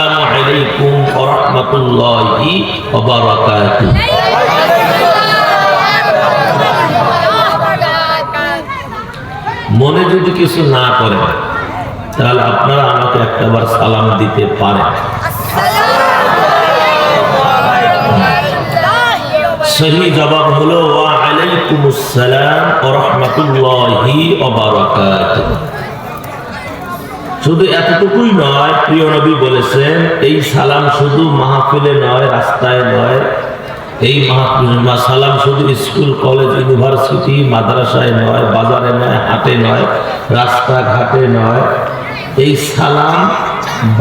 আসসালামু আলাইকুম ওয়া রাহমাতুল্লাহি ওয়া বারাকাতুহু। মনে যদি কিছু না করেন তাহলে আপনারা আমাকে একটাবার সালাম দিতে পারেন। সহি জবাব হলো ওয়া আলাইকুমুস সালাম ওয়া রাহমাতুল্লাহি ওয়া বারাকাতুহু। শুধু এতটুকুই নয়, প্রিয় নবী বলেছেন এই সালাম শুধু মাহফিলে নয়, রাস্তায় নয়, এই সালাম শুধু স্কুল কলেজ ইউনিভার্সিটি মাদ্রাসায় নয়, বাজারে নয়, হাটে নয়, রাস্তাঘাটে নয়, এই সালাম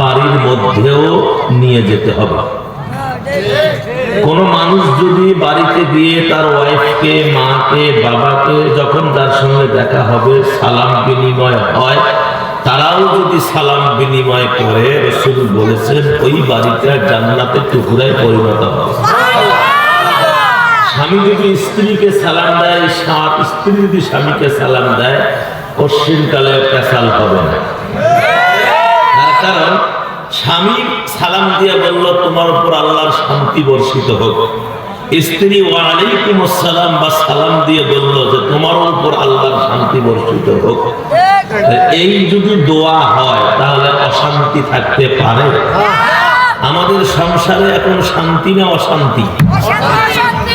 বাড়ির মধ্যেও নিয়ে যেতে হবে। কোন মানুষ যদি বাড়িতে গিয়ে তার ওয়াইফকে, মাকে, বাবাকে যখন তার সঙ্গে দেখা হবে সালাম বিনিময় হয়, তারাও যদি সালাম বিনিময় করে, রাসূল বলেছেন ওই বাড়িটা জান্নাতের টুকরায় পরিণত হবে। স্বামী যদি স্ত্রীকে সালাম দেয়, স্ত্রী যদি স্বামীকে সালাম দেয়, কশ্চিনকালে পেশাল হবে না। তার কারণ স্বামী সালাম দিয়ে বলল তোমার উপর আল্লাহর শান্তি বর্ষিত হোক, স্ত্রী ওয়া আলাইকুম আসসালাম বা সালাম দিয়ে বলল যে তোমার উপর আল্লাহর শান্তি বর্ষিত হোক। এই যদি দোয়া হয় তাহলে অশান্তি থাকতে পারে? আমাদের সংসারে এখন শান্তি না অশান্তি?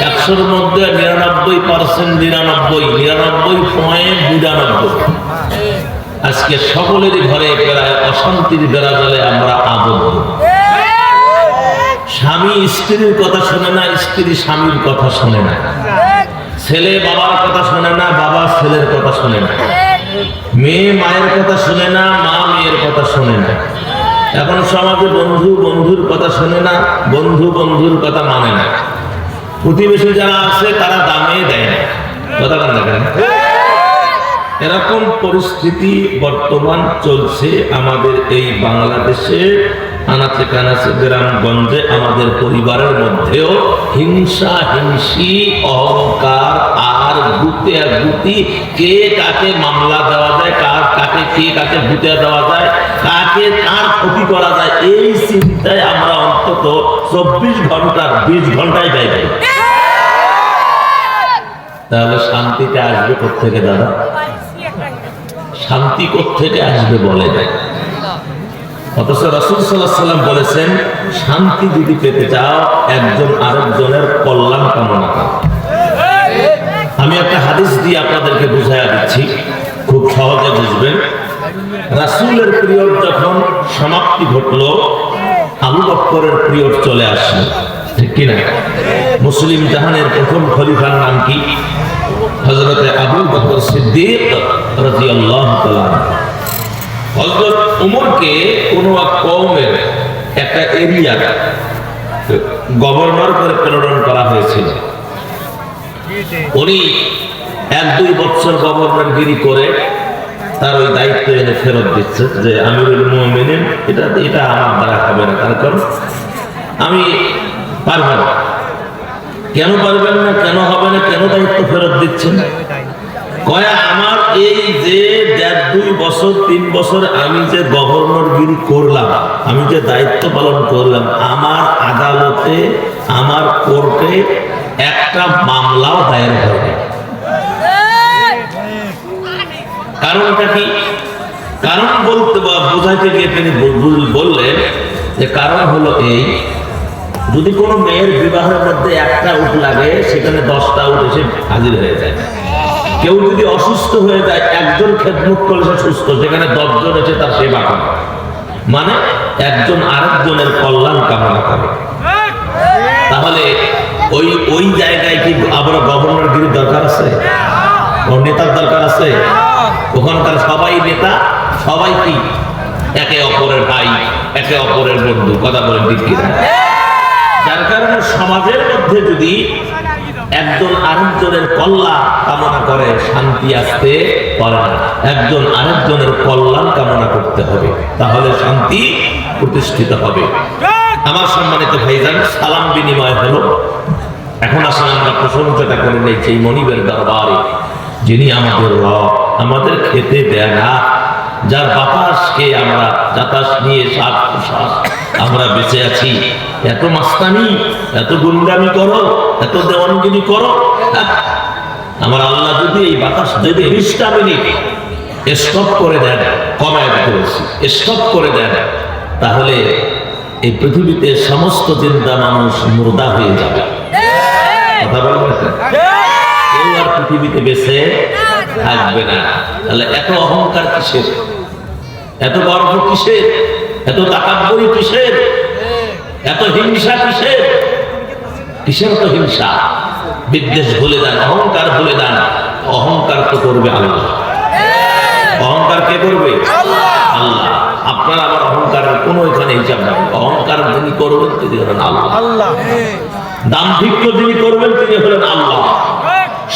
100-র মধ্যে 99% 99.99 আজকে সকলেরই ঘরে প্রায় অশান্তির বেড়াজালে আমরা আবদ্ধ। স্বামী স্ত্রীর কথা শোনে না, স্ত্রী স্বামীর কথা শোনে না, ছেলে বাবার কথা শোনে না, বাবা ছেলের কথা শোনে না, মেয়ে মায়ের কথা শোনে না, মা মেয়ের কথা শোনে না। এখন সমাজে বন্ধু বন্ধুর কথা শোনে না, বন্ধু বন্ধুর কথা মানে না, প্রতিবেশী যারা আছে তারা দামে দেয় না, কথা বলেন না কেন? এরকম পরিস্থিতি বর্তমান চলছে আমাদের এই বাংলাদেশে, আনাচে কানাচে গ্রামগঞ্জে, আমাদের পরিবারের মধ্যেও হিংসা হিংসি, অহংকার আর গুতি, কে কাকে মামলা দেওয়া যায়, কে কাকে ভুতে দেওয়া যায়, কাকে কার ক্ষতি করা যায়, এই চিন্তায় আমরা অন্তত 24 ঘন্টার 20 ঘন্টায় ব্যয় করি। তাহলে শান্তিতে আসবে কোত্থেকে দাদা? শান্তি কোত্থেকে আসবে বলে না। অথচ রাসূল সাল্লাল্লাহু আলাইহি ওয়াসাল্লাম বলেছেন শান্তি যদি পেতে চাও একজন আরেকজনের কল্যাণ কামনা করো। আমি একটা হাদিস দিয়ে আপনাদেরকে বুঝাইয়া দিচ্ছি, খুব সহজে বুঝবেন। রাসূলের পিরিয়ড যখন সমাপ্তি ঘটলো, আবু বকরের পিরিয়ড চলে আসলো, ঠিক কিনা? মুসলিম জাহানের প্রথম খলিফার নাম কি? হযরত আবু বকর সিদ্দিক রাদিয়াল্লাহু তাআলা। হযরত উমরকে কোন এক কওমের একটা এরিয়ার গভর্নর করে প্রেরণ করা হয়েছিল। উনি 1-2 বছর গভর্নরগিরি করে তার ওই দায়িত্ব এনে ফেরত দিচ্ছে যে আমিরুল মুমিনিন, এটা আমার দ্বারা হবে না, কারণ আমি পারবো না। কেন পারবেন না, কেন হবে না, কেন দায়িত্ব ফেরত দিচ্ছেন? কয়া আমার এই যে 1.5-2 বছর 3 বছর আমি যে গভর্নরগিরি করলাম, আমি যে দায়িত্ব পালন করলাম, আমার আদালতে, আমার কোর্টে একটা মামলাও দায়ের হবে। কারণটা কি? কারণ বলতে বোঝাইতে গিয়ে তিনি বললেন যে কারণ হলো এই, যদি কোনো মেয়ের বিবাহের মধ্যে একটা উট লাগে, সেখানে 10টা উট এসে হাজির হয়ে যায়। কেউ যদি অসুস্থ হয়ে যায়, একজন খেদমত করলে সে সুস্থ, সেখানে 10 জন এসে তার সেবা করে, মানে একজন আরেকজনের কল্যাণ কামনা করে। তাহলে ওই জায়গায় কি আবার গভর্নরগিরির দরকার আছে? নেতার দরকার আছে? ওখানকার সবাই নেতা, সবাই কি একে অপরের ভাই, একে অপরের বন্ধু, কথা বলেন ঠিক কিনা? যার কারণে সমাজের মধ্যে যদি একজন আরেকজনের কল্যাণ কামনা করে, শান্তি আসতে পারে না। একজন আরেকজনের কল্যাণ কামনা করতে হবে, তাহলে শান্তি প্রতিষ্ঠিত হবে। আমার সম্মানিত ভাইজান, সালাম বিনিময় হলো। এখন আসলে আমরা প্রশংসাটা করে নেই সেই মনিবের দরবারে, যিনি আমাদের রব, আমাদের খেতে দেয় না, যার বাতাস খেয়ে আমরা বাতাস নিয়ে শ্বাস প্রশ্বাস আমরা বেঁচে আছি, এত মাস্তানি, এত গুন্ডামি করো, এত দেওয়ানগিরি করো। আমার আল্লাহ যদি এই বাতাস যদি 20টা মিনিট স্টপ করে দেন, কমায় দিতে বলছি, স্টপ করে দেন, তাহলে এই পৃথিবীতে সমস্ত জিন্দা মানুষ মুর্দা হয়ে যাবে। কথা বলেন না? কেউ আর পৃথিবীতে বেঁচে থাকবে না। তাহলে এত অহংকার কিসের, এত গর্ব কিসের, এত তাকাব্বুরি কিসের, এত হিংসা কিসের? কিসের তো হিংসা? বিদ্বেষ ভুলে দেন, অহংকার ভুলে দেন। অহংকার তো করবে আল্লাহ। অহংকার কে করবে? আল্লাহ। আপনার আবার অহংকারের কোনো এখানে হিসাব নাই। অহংকার যিনি করবেন তিনি হলেন আল্লাহ। দাম্ভিক্য যিনি করবেন তিনি হলেন আল্লাহ।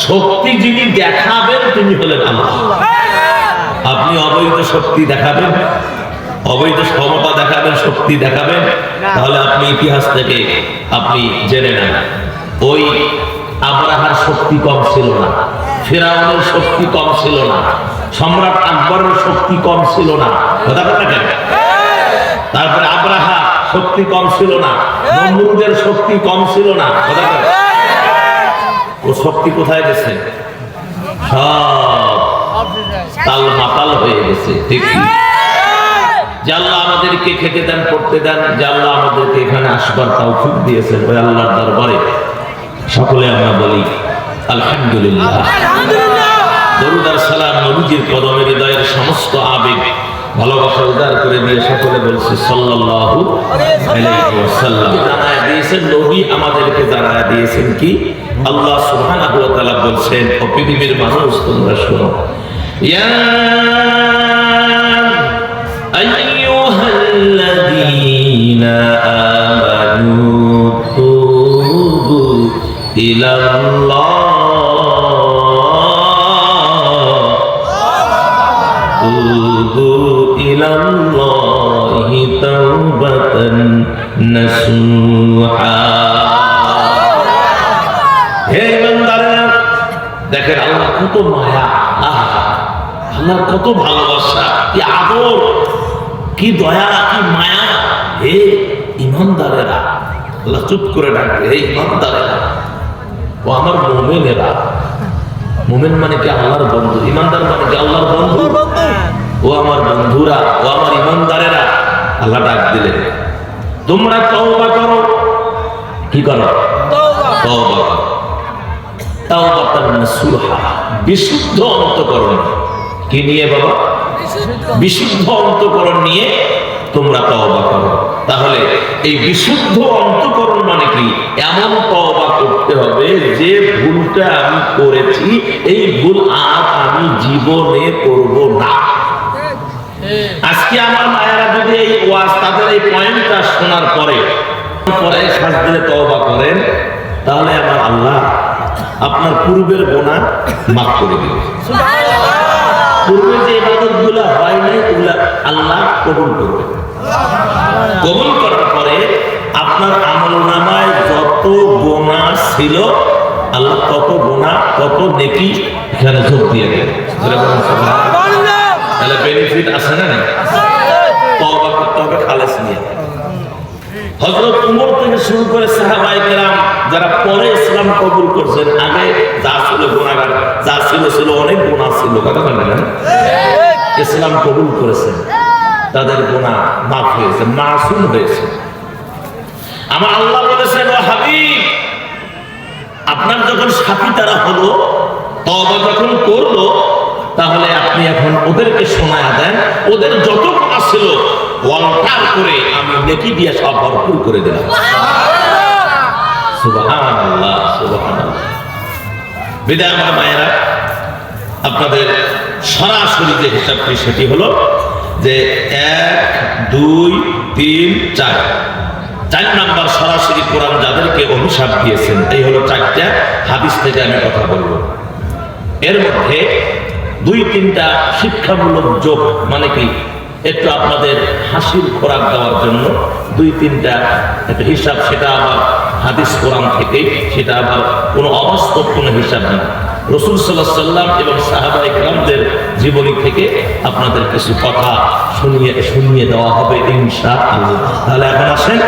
শক্তি যিনি দেখাবেন তিনি হলেন আল্লাহ। আপনি অবৈধ শক্তি দেখাবেন, অবৈধ ক্ষমতা দেখাবেন, শক্তি দেখাবেন, তাহলে আপনি ইতিহাস থেকে আপনি জেনে নেন ওই আবরাহার শক্তি কম ছিল না, ফিরআউনের শক্তি কম ছিল না, সম্রাট আকবরের শক্তি কম ছিল না। কথা বলেন কেন? তারপরে আবরাহা শক্তি কম ছিল না, নমরুদের শক্তি কম ছিল না। কথা বলেন, ও শক্তি কোথায় গেছে? সব তাল মাতাল হয়ে গেছে। ঠিক কি? যে আল্লাহ আমাদেরকে খেতে দেন, পড়তে দেন, যে আল্লাহ আমাদেরকে এখানে আসবার তৌফিক দিয়েছেন, ওই আল্লাহর দরবারে সকলে আমরা বলি আলহামদুলিল্লাহ। দরুদ আর সালাম নবীজির কদমে হৃদয়ের সমস্ত আবেগ ভালোবাসা উদার করে দিয়ে সকলে বলছে সাল্লাল্লাহু আলাইহি ওয়াসাল্লাম। জানায় দিয়েছেন নবী, আমাদেরকে জানায় দিয়েছেন কি? আল্লাহ সুবহানাহু ওয়া তাআলা বলছেন, ও পৃথিবীর মানুষ তোমরা শোনো, ইয়া আইয়ুহাল্লাযীনা আমানু তুবু ইলাল্লাহ তুবু ইলাল্লাহি তাওবাতান নাসুহা। হে ইমানদাররা, দেখেন আল্লাহ কত মায়া, আল্লাহ কত ভালোবাসা, কি আদর, কি দয়া, কি মায়া। হে ইমানদারেরা, আল্লাহ চুপ করে ডাকবে, হে ইমানদারেরা, ও আমার মুমিনেরা। মুমিন মানে কি? আল্লাহর বন্ধু। ইমানদার মানে কি? আল্লাহর বন্ধু। ও আমার বন্ধুরা, ও আমার ইমানদারেরা, আল্লাহ ডাক দিলেন, তোমরা তওবা করো। কি করো? তওবা করো। তাওবাতান নাসুহা, বিশুদ্ধ অন্তঃকরণ। কি নিয়ে বাবা? বিশুদ্ধ অন্তঃকরণ নিয়ে তোমরা তওবা করো। তাহলে এই বিশুদ্ধ অন্তঃকরণ মানে কি? এমন তওবা করতে হবে যে ভুলটা আমি করেছি, এই ভুল আর আমি জীবনে করব না। আজকে আমার মায়েরা যদি এই ওয়াজ, তাদের এই পয়েন্টটা শোনার পরে শ্বাস দিলে তওবা করেন, তাহলে আমার আল্লাহ আপনার পূর্বের গুনাহ মাফ করে দিবে। পূর্বে যে ইবাদতগুলো হয় নাই, ওগুলা আল্লাহ কবুল করবে। কবুল করার পরে আপনার আমলনামায় যত গুনাহ ছিল, আল্লাহ তত গুনাহ, তত নেকি এখানে যোগ দিয়ে দেবে। তাহলে বেনিফিট আছে না? তওবা করতে হবে খালেস নিয়ে। হযরত উমর থেকে শুরু করে সাহাবায়ে কেরাম যারা পরে ইসলাম কবুল করছেন, আগে যা ছিল গুনাহগার, যা ছিল অনেক গুনাহ ছিল, কথা বলেন না? ইসলাম কবুল করেছেন, তাদের গুনাহ মাফ হয়েছে, মাসুম হয়েছে। আমার আল্লাহ বলেছেন, ও হাবিব, আপনার যখন সাথী তারা হলো, তওবা যখন করলো, তাহলে আপনি এখন ওদেরকে শোনায়া দেন, ওদের যত গুনাহ ছিল ওয়াল্টার করে আমি নেকি দিয়ে সব ভরপুর করে দিলাম। সুবহানাল্লাহ, সুবহানাল্লাহ। বিদায় আমার মায়েরা, আপনাদের সরাসরি যে হিসাবটি সেটি হলো যে 1, 2, 3, 4 4 নাম্বার সরাসরি কোরআন যাদেরকে অভিশাপ দিয়েছেন, এই হলো 4টা হাদিস থেকে আমি কথা বলবো। এর মধ্যে 2-3টা শিক্ষামূলক যোগ, মানে কি একটু আপনাদের হাসির খোরাক দেওয়ার জন্য 2-3টা একটা হিসাব, সেটা আবার হাদিস কোরআন থেকে, সেটা আবার কোনো অবাস্তব কোনো হিসাব না। রাসূল সাল্লাল্লাহু আলাইহি ওয়াসাল্লাম এবং সাহাবায়ে কেরামদের জীবনী থেকে আপনাদের কিছু কথা শুনিয়ে দেওয়া হবে ইনশাআল্লাহ। তাহলে এখন আসেন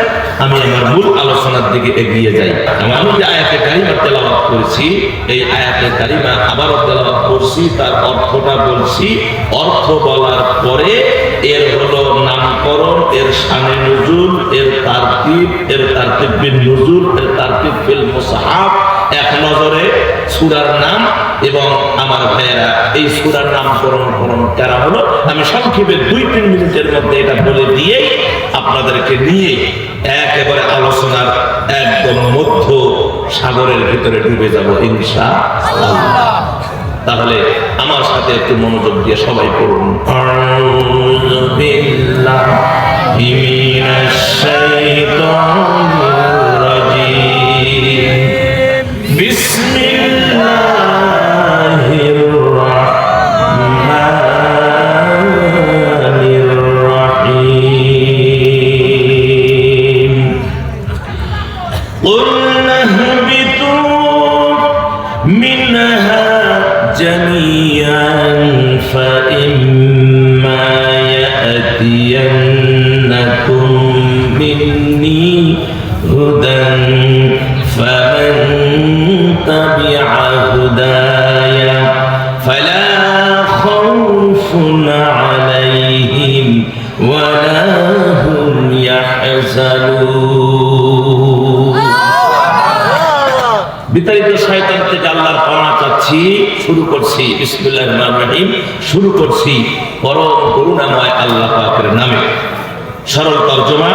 আমি আমার মূল আলোচনার দিকে এগিয়ে যাই। আমি যে আয়াতে কারিমা তেলাওয়াত করেছি, এই আয়াতে কারিমা আবারও তেলাওয়াত করছি, তার অর্থটা বলছি। অর্থ বলার পরে এর হলো নামকরণ, এর শানে নুজুল, এর তারতিব বিন নুজুল, এর তারতিব ফিল মুসহাফ, এক নজরে সূরার নাম এবং আমার ভাইয়েরা এই সূরার নামকরণ করা হলো। আমি সংক্ষেপে 2-3 মিনিটের মধ্যে এটা বলে দিয়ে আপনাদেরকে নিয়ে একেবারে আলোচনার একদম মধ্য সাগরের ভিতরে ডুবে যাব ইনশাআল্লাহ। তাহলে আমার সাথে একটু মনোযোগ দিয়ে সবাই পড়ুন। আউযু বিল্লাহি মিনাশ শাইতানির রাজীম। বিসমিল্লাহির রাহমানির রাহিম। কুলনা হাবিতু মিনহা جميعا فإما يأتينكم مني هدى فمن تبع هداي فلا خوف عليهم ولا هم يحزنون। বিতাড়িত শয়তান থেকে আল্লাহর পানা চাচ্ছি। শুরু করছি বিসমিল্লাহির রহমানির রহিম। শুরু করছি পরম করুণাময় আল্লাহ পাকের নামে। সরল তরজমা।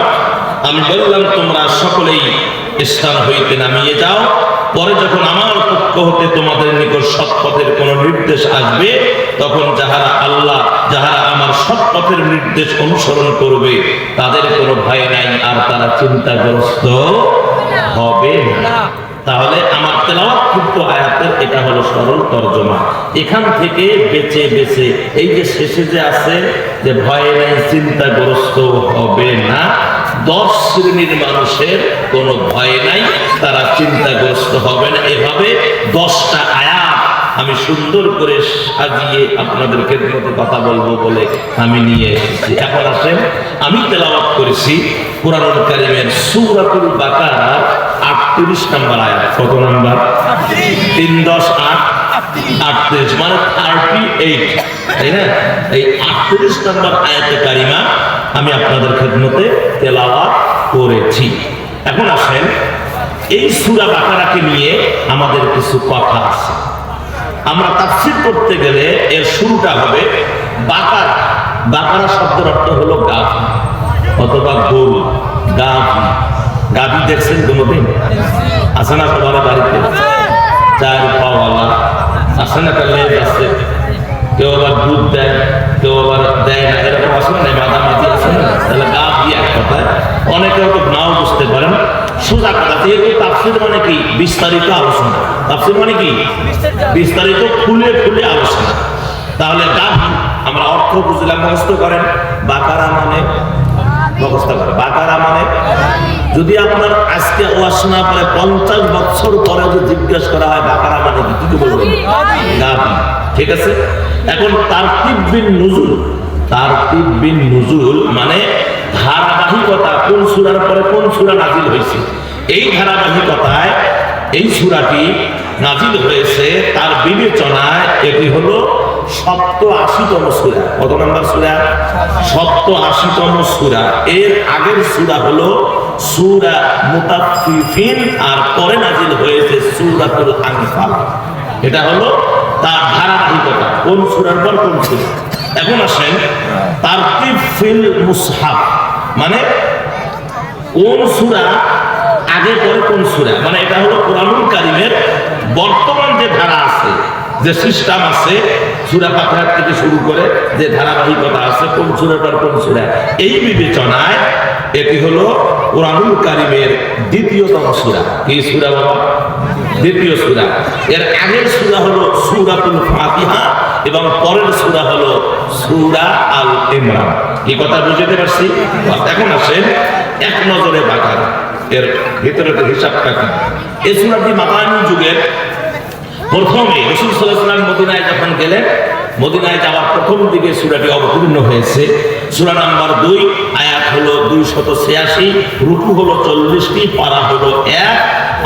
আমি বললাম তোমরা সকলেই স্থান হইতে নামিয়ে যাও। পরে যখন আমার পক্ষ হতে তোমাদের নিকট সৎপথের কোন নির্দেশ আসবে, তখন যাহারা আমার সৎপথের নির্দেশ অনুসরণ করবে তাদের কোনো ভয় নাই, আর তারা চিন্তাগ্রস্ত হবে না। তাহলে আমার তেলাওয়াতকৃত আয়াতের এটা হলো সরল তরজমা। এখান থেকে বেছে বেছে এই যে শেষে যে আছে যে ভয় নাই, চিন্তাগ্রস্ত হবে না, 10 শ্রেণীর মানুষের কোনো ভয় নাই, তারা চিন্তাগ্রস্ত হবে না। এভাবে 10টা আয়াত আমি সুন্দর করে সাজিয়ে আপনাদের খেদমতে কথা বলবো বলে আমি নিয়ে এসেছি। এখন আসেন, আমি তেলাওয়াত করেছি কুরআনুল কারীমের সূরাতুল বাকারার 38 নম্বর আয়াত। কত নাম্বার? 3 10 8 38, মানে 38, তাই না? এই 38 নম্বর আয়াতে কারিমা আমি আপনাদের খেদমতে তেলাওয়াত করেছি। এখন আসেন, এই সূরা বাকারাকে নিয়ে আমাদের কিছু কথা আছে। আমরা তাফসীর করতে গেলে এর শুরুটা হবে বাকারা। বাকারা শব্দের অর্থ হলো গাভী অথবা গরু। গাভী দেখছেন কোনোদিন? আছে না সবার বাড়িতে? 4 পাওয়ালা আছে না, তার লেজ আছে, কেউ আবার দুধ দেয়, কেউ আবার দেয় না, এরকম আছে না, মাঝামাঝি আছে না। তাহলে গাভী এক কথায়, অনেকে হয়তো নাও বুঝতে পারেন। সোজা কথা, যেহেতু তাফসীর মানে কি বিস্তারিত আলোচনা, তাফসীর মানে কি বিস্তারিত খুলে খুলে আলোচনা। তাহলে গাভী আমরা অর্থ বুঝলাম, মুখস্থ করেন। বাকারা মানে মুখস্থ করেন, বাকারা মানে যদি আপনার আজকে ওয়াজ শোনা পরে 50 বছর পরে যদি জিজ্ঞেস করা হয় বাকারা মানে কি বলবেন? গাভী। ঠিক আছে। এখন তারতিব বিন নুজুল মানে ধারাবাহিকতা, কোন সূরার পরে কোন সূরা নাজিল হয়েছে, এই ধারাবাহিকতায় এই সূরাটি নাজিল হয়েছে। তার বিবেচনায় এটি হলো 87তম সূরা। কত নম্বর সূরা? 87তম সূরা। এর আগের সূরা হলো সূরা মুতাফফিফিন, আর পরে নাজিল হয়েছে সূরাতুল আনফাল। এটা হলো তার ধারাবাহিকতা, কোন সূরার পর কোন সূরা। এখন আসেন তারতিব ফিল মুসহাফ, মানে কোন সূরা আগে পরে কোন সূরা, মানে এটা হলো কুরআনুল কারীমের বর্তমান যে ধারা আছে, যে সিস্টেম আছে, সূরা ফাতিহা থেকে শুরু করে যে ধারাবাহিকতা আছে, কোন সূরার পর কোন সূরা, এই বিবেচনায় এটি হলো কুরআনুল কারীমের ২য়তম সূরা। কি সূরা বাবা? ২য় সূরা। এর আগের সূরা হলো সূরাতুল ফাতিহা এবং পরের সূরা হলো সূরা আল ইমরান। এই কথা বুঝতে পারছি? এখন আসেন এক নজরে বাকারা এর ভিতরে হিসাবটা কি। এই সূরাটি মাদানী যুগের প্রথমে রাসূল সাল্লাল্লাহু আলাইহি ওয়াসাল্লাম মদিনায় যখন গেলেন, মদিনায় যাওয়ার প্রথম দিকে সূরাটি অবতীর্ণ হয়েছে। সূরা নাম্বার 2, আয়াত হলো 286, রুকু হলো 40টি, পারা হলো 1,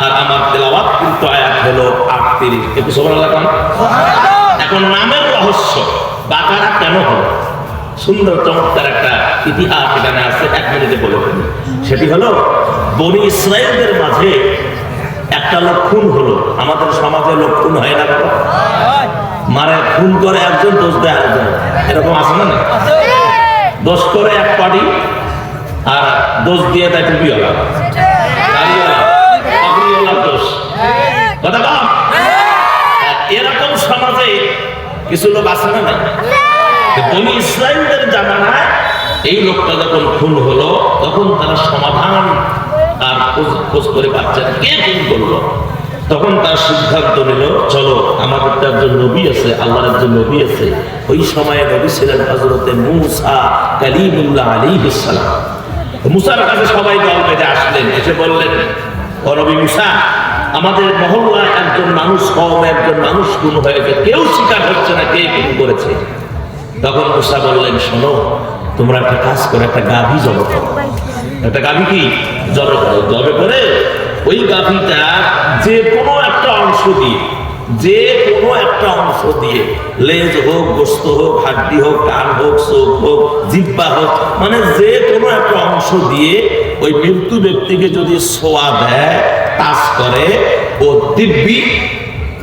আর আমার তেলাওয়াত কিন্তু আয়াত হলো 38। একটু সুবহানাল্লাহ কোন। এখন নামের রহস্য বাকারা কেন হলো, সুন্দর চমৎকার একটা ইতিহাস এখানে আছে, 1 মিনিটে বলে ফেলি। সেটি হলো বনি ইসরায়েলদের মাঝে একটা লোক খুন হলো। আমাদের সমাজে লোক খুন হয় না, মারে খুন করে একজন, দোষ দেয় আরেকজন, এরকম আছে না? দোষ করে এক পার্টি আর দোষ দিয়ে দেয় টুপিওয়ালা, গাড়িওয়ালা, চাকরিওয়ালার দোষ। কথা বল, এরকম সমাজে কিছু লোক আছে না? নাই। বনি ইসরায়েলদের জামানায় এই লোকটা যখন খুন হলো, তখন তারা সমাধান আর খোঁজ করে পাচ্ছে না কে খুন করলো। তখন তার সিদ্ধান্ত নিল, চলো আমাদের তো একজন নবী আছে, আল্লাহর একজন নবী আছে। ওই সময়ে নবী ছিলেন হযরতে মূসা কালিমুল্লাহ আলাইহিস সালাম। মূসার কাছে সবাই দল বেঁধে আসলেন, এসে বললেন, ও নবী মূসা, আমাদের মহল্লায় একজন মানুষ, কওমে একজন মানুষ খুন হয়েছে, কেউ স্বীকার হচ্ছে না কে খুন করেছে। তখন মূসা বললেন, শোনো, তোমরা একটা কাজ করো, একটা গাভী জব করো। একটা গাভী কি জবে করো, জবে করে ওই গাভীটা যে কোনো একটা অংশ দিয়ে, যে কোনো একটা অংশ দিয়ে, লেজ হোক, গোশত হোক, হাড্ডি হোক, কান হোক, চোখ হোক, জিহ্বা হোক, মানে যে কোনো একটা অংশ দিয়ে ওই মৃত্যু ব্যক্তিকে যদি ছোঁয়া দেয়, টাচ করে, ও দিব্যি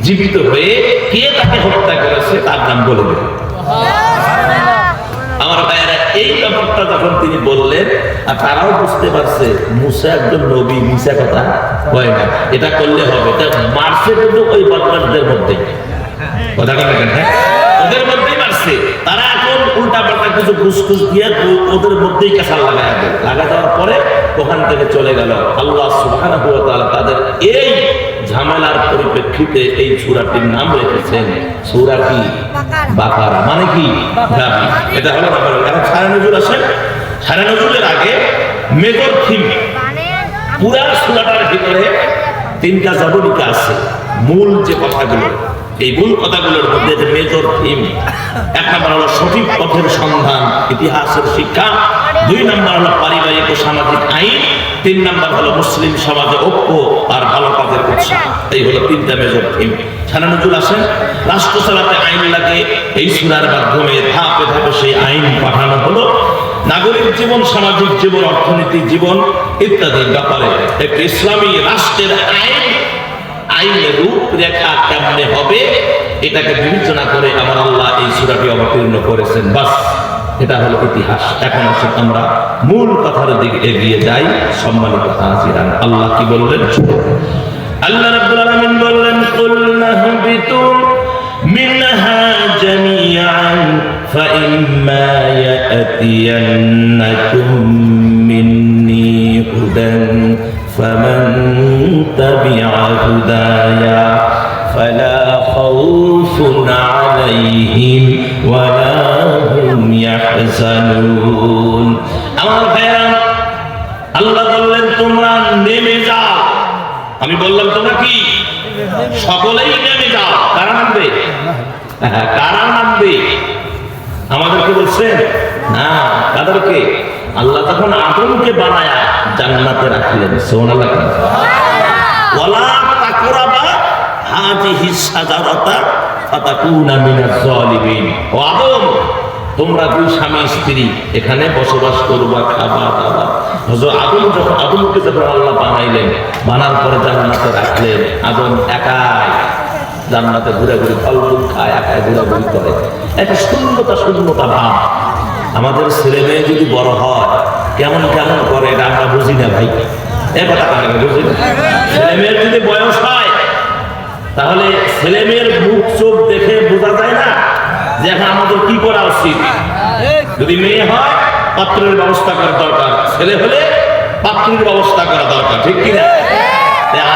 জীবিত হয়ে কে তাকে হত্যা করেছে তার নাম বলে দেবে। আমার ভাইয়েরা, এই ব্যাপারটা যখন তিনি বললেন, আর তারাও বুঝতে পারছে মূসা একজন নবী, মিশা কথা হয় না, এটা করলে হবে। মারছে কিন্তু ওই বদমাশদের মধ্যে, কথা বলেন, হ্যাঁ, ওদের মধ্যেই মারছে। তারা এখন উল্টা পাল্টা কিছু ঘুষঘুষ দিয়ে ওদের মধ্যেই কাঁচা লাগা দেওয়ার পরে ওখান থেকে চলে গেল। আল্লাহ সুবহানাহু ওয়া তাআলা তাদের এই ঝামেলার পরিপ্রেক্ষিতে এই সূরাটির নাম রেখেছেন সূরা কি বাকারা, মানে কি গাভী। এটা হলো ব্যাপার। এখন সারা নজরুল আসেন, সারা নজরুলের আগে মেজর থিম, পুরা সূরাটার ভিতরে 3টা জবনিকা আছে, মূল যে কথাগুলো, এই মূল কথাগুলোর মধ্যে যে মেজর থিম, 1 নম্বর হলো সঠিক পথের সন্ধান, ইতিহাসের শিক্ষা, 2 নম্বর হলো পারিবারিক ও সামাজিক আইন, 3 নম্বর হলো মুসলিম সমাজে ঐক্য আর ভালো কাজের উৎসাহ। এই হলো 3টা মেজর থিম। সারা নজরুল আসেন, রাষ্ট্র চালাতে আইন লাগে, এই সূরার মাধ্যমে ধাপে ধাপে সেই আইন পাঠানো হলো। নাগরিক জীবন, সামাজিক জীবন, অর্থনৈতিক জীবন ইত্যাদি ব্যাপারে একটি ইসলামী রাষ্ট্রের আইনের রূপরেখা কেমনে হবে, এটাকে বিবেচনা করে আমার আল্লাহ এই সূরাটি অবতীর্ণ করেছেন। বাস, এটা হলো ইতিহাস। এখন আসুন আমরা মূল কথার দিকে এগিয়ে যাই। সম্মানিত হাজিরান, আল্লাহ কি বললেন? আল্লাহ রাব্বুল আলামিন বললেন, কুল নাহবিতু মিনহা জামিআন ফাইম্মা ইয়াতিয়ান্নাকুম মিন্নি হুদান ফামান তাবিআ হুদায়া ফালা খাউফুন আলাইহিম ওয়ালা হুম ইয়াহজানুন। আমার ভাইরা, আল্লাহ বললেন তোমরা নেমে যাও। আমি বললাম তোমরা কি সকলেই নেমে যাও। কারা নামবে? কারা নামবে? আমাদেরকে বলছেন না, কাদেরকে? আল্লাহ তখন আদমকে বানায়া জান্নাতে রাখলেন। সুবহানাল্লাহ। ওয়ালা তাকরাবা হাযিহিস শাজারাতা ফাতাকুনা মিনাজ জালিমিন। ও আদম, তোমরা 2 স্বামী স্ত্রী এখানে বসবাস করবা, খাবা দাবা। হযরত আদমকে যখন আল্লাহ বানাইলেন, বানার পরে জান্নাতে রাখলেন, আদম একাই জান্নাতে ঘুরে ফল ফুল খায়, একাই ঘোরাঘুরি করে। একটা শূন্যতা ভাব। আমাদের ছেলে মেয়ে যদি বড় হয় কেমন করে, এটা আমরা বুঝি না ভাই। এ কথা বুঝি না। ছেলে মেয়ের যদি বয়স হয়, তাহলে ছেলে মেয়ের মুখ চোখ দেখে বোঝা যায় না যে এখন আমাদের কি করা উচিত। যদি মেয়ে হয়, পাত্রের ব্যবস্থা করা দরকার, ছেলে হলে পাত্রের ব্যবস্থা করা দরকার, ঠিক কিনা?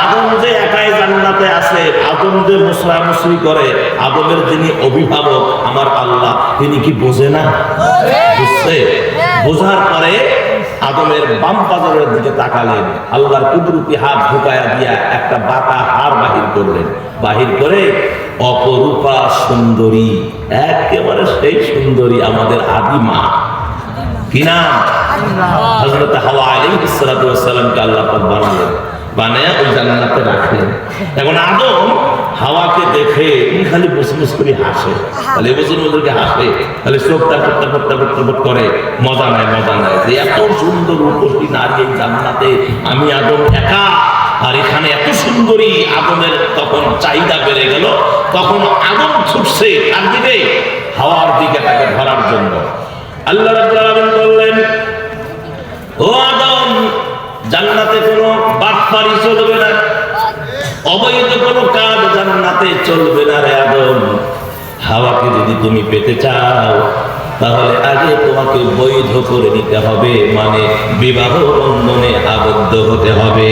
আদম যে একাই জান্নাতে আছে, আদম যে মুসরামুসরি করে, আদমের যিনি অভিভাবক আমার আল্লাহ, তিনি কি বোঝে না? বুঝছে? বোঝার পরে আদমের বাম পাজরের দিকে তাকালেন, আল্লাহর কুদরতি হাত ঢুকায়া দিয়া একটা বাঁকা হাড় বাহির করলেন। বাহির করে অপরূপা সুন্দরী, একেবারে সেই সুন্দরী আমাদের আদি মা, কি নাম? হযরত হাওয়া আলাইহিস সালাতু ওয়াস সালামকে আল্লাহ পাক বানালেন, বানায়া ওই জান্নাতে রাখলেন। এখন আদম হাওয়াকে দেখে খালি মুসমুস করে হাসে, খালি মুসমুসকে হাসে, খালি চোখটা করে মজা নেয় যে এত সুন্দর রূপসী নারী এই জান্নাতে, আমি আদম একা, আর এখানে এত সুন্দরী। আদমের তখন চাহিদা বেড়ে গেল, তখন আদম ছুটছে তার দিকে, হাওয়ার দিকে তাকে ধরার জন্য। আল্লাহ রাব্বুল আলামিন বললেন, ও আদম, জান্নাতে কোনো বাটপারি চলবে না, অবৈধ কোনো কাজ জান্নাতে চলবে না রে আদম। হাওয়াকে যদি তুমি পেতে চাও তাহলে আগে তোমাকে বৈধ করে নিতে হবে, মানে বিবাহ বন্ধনে আবদ্ধ হতে হবে।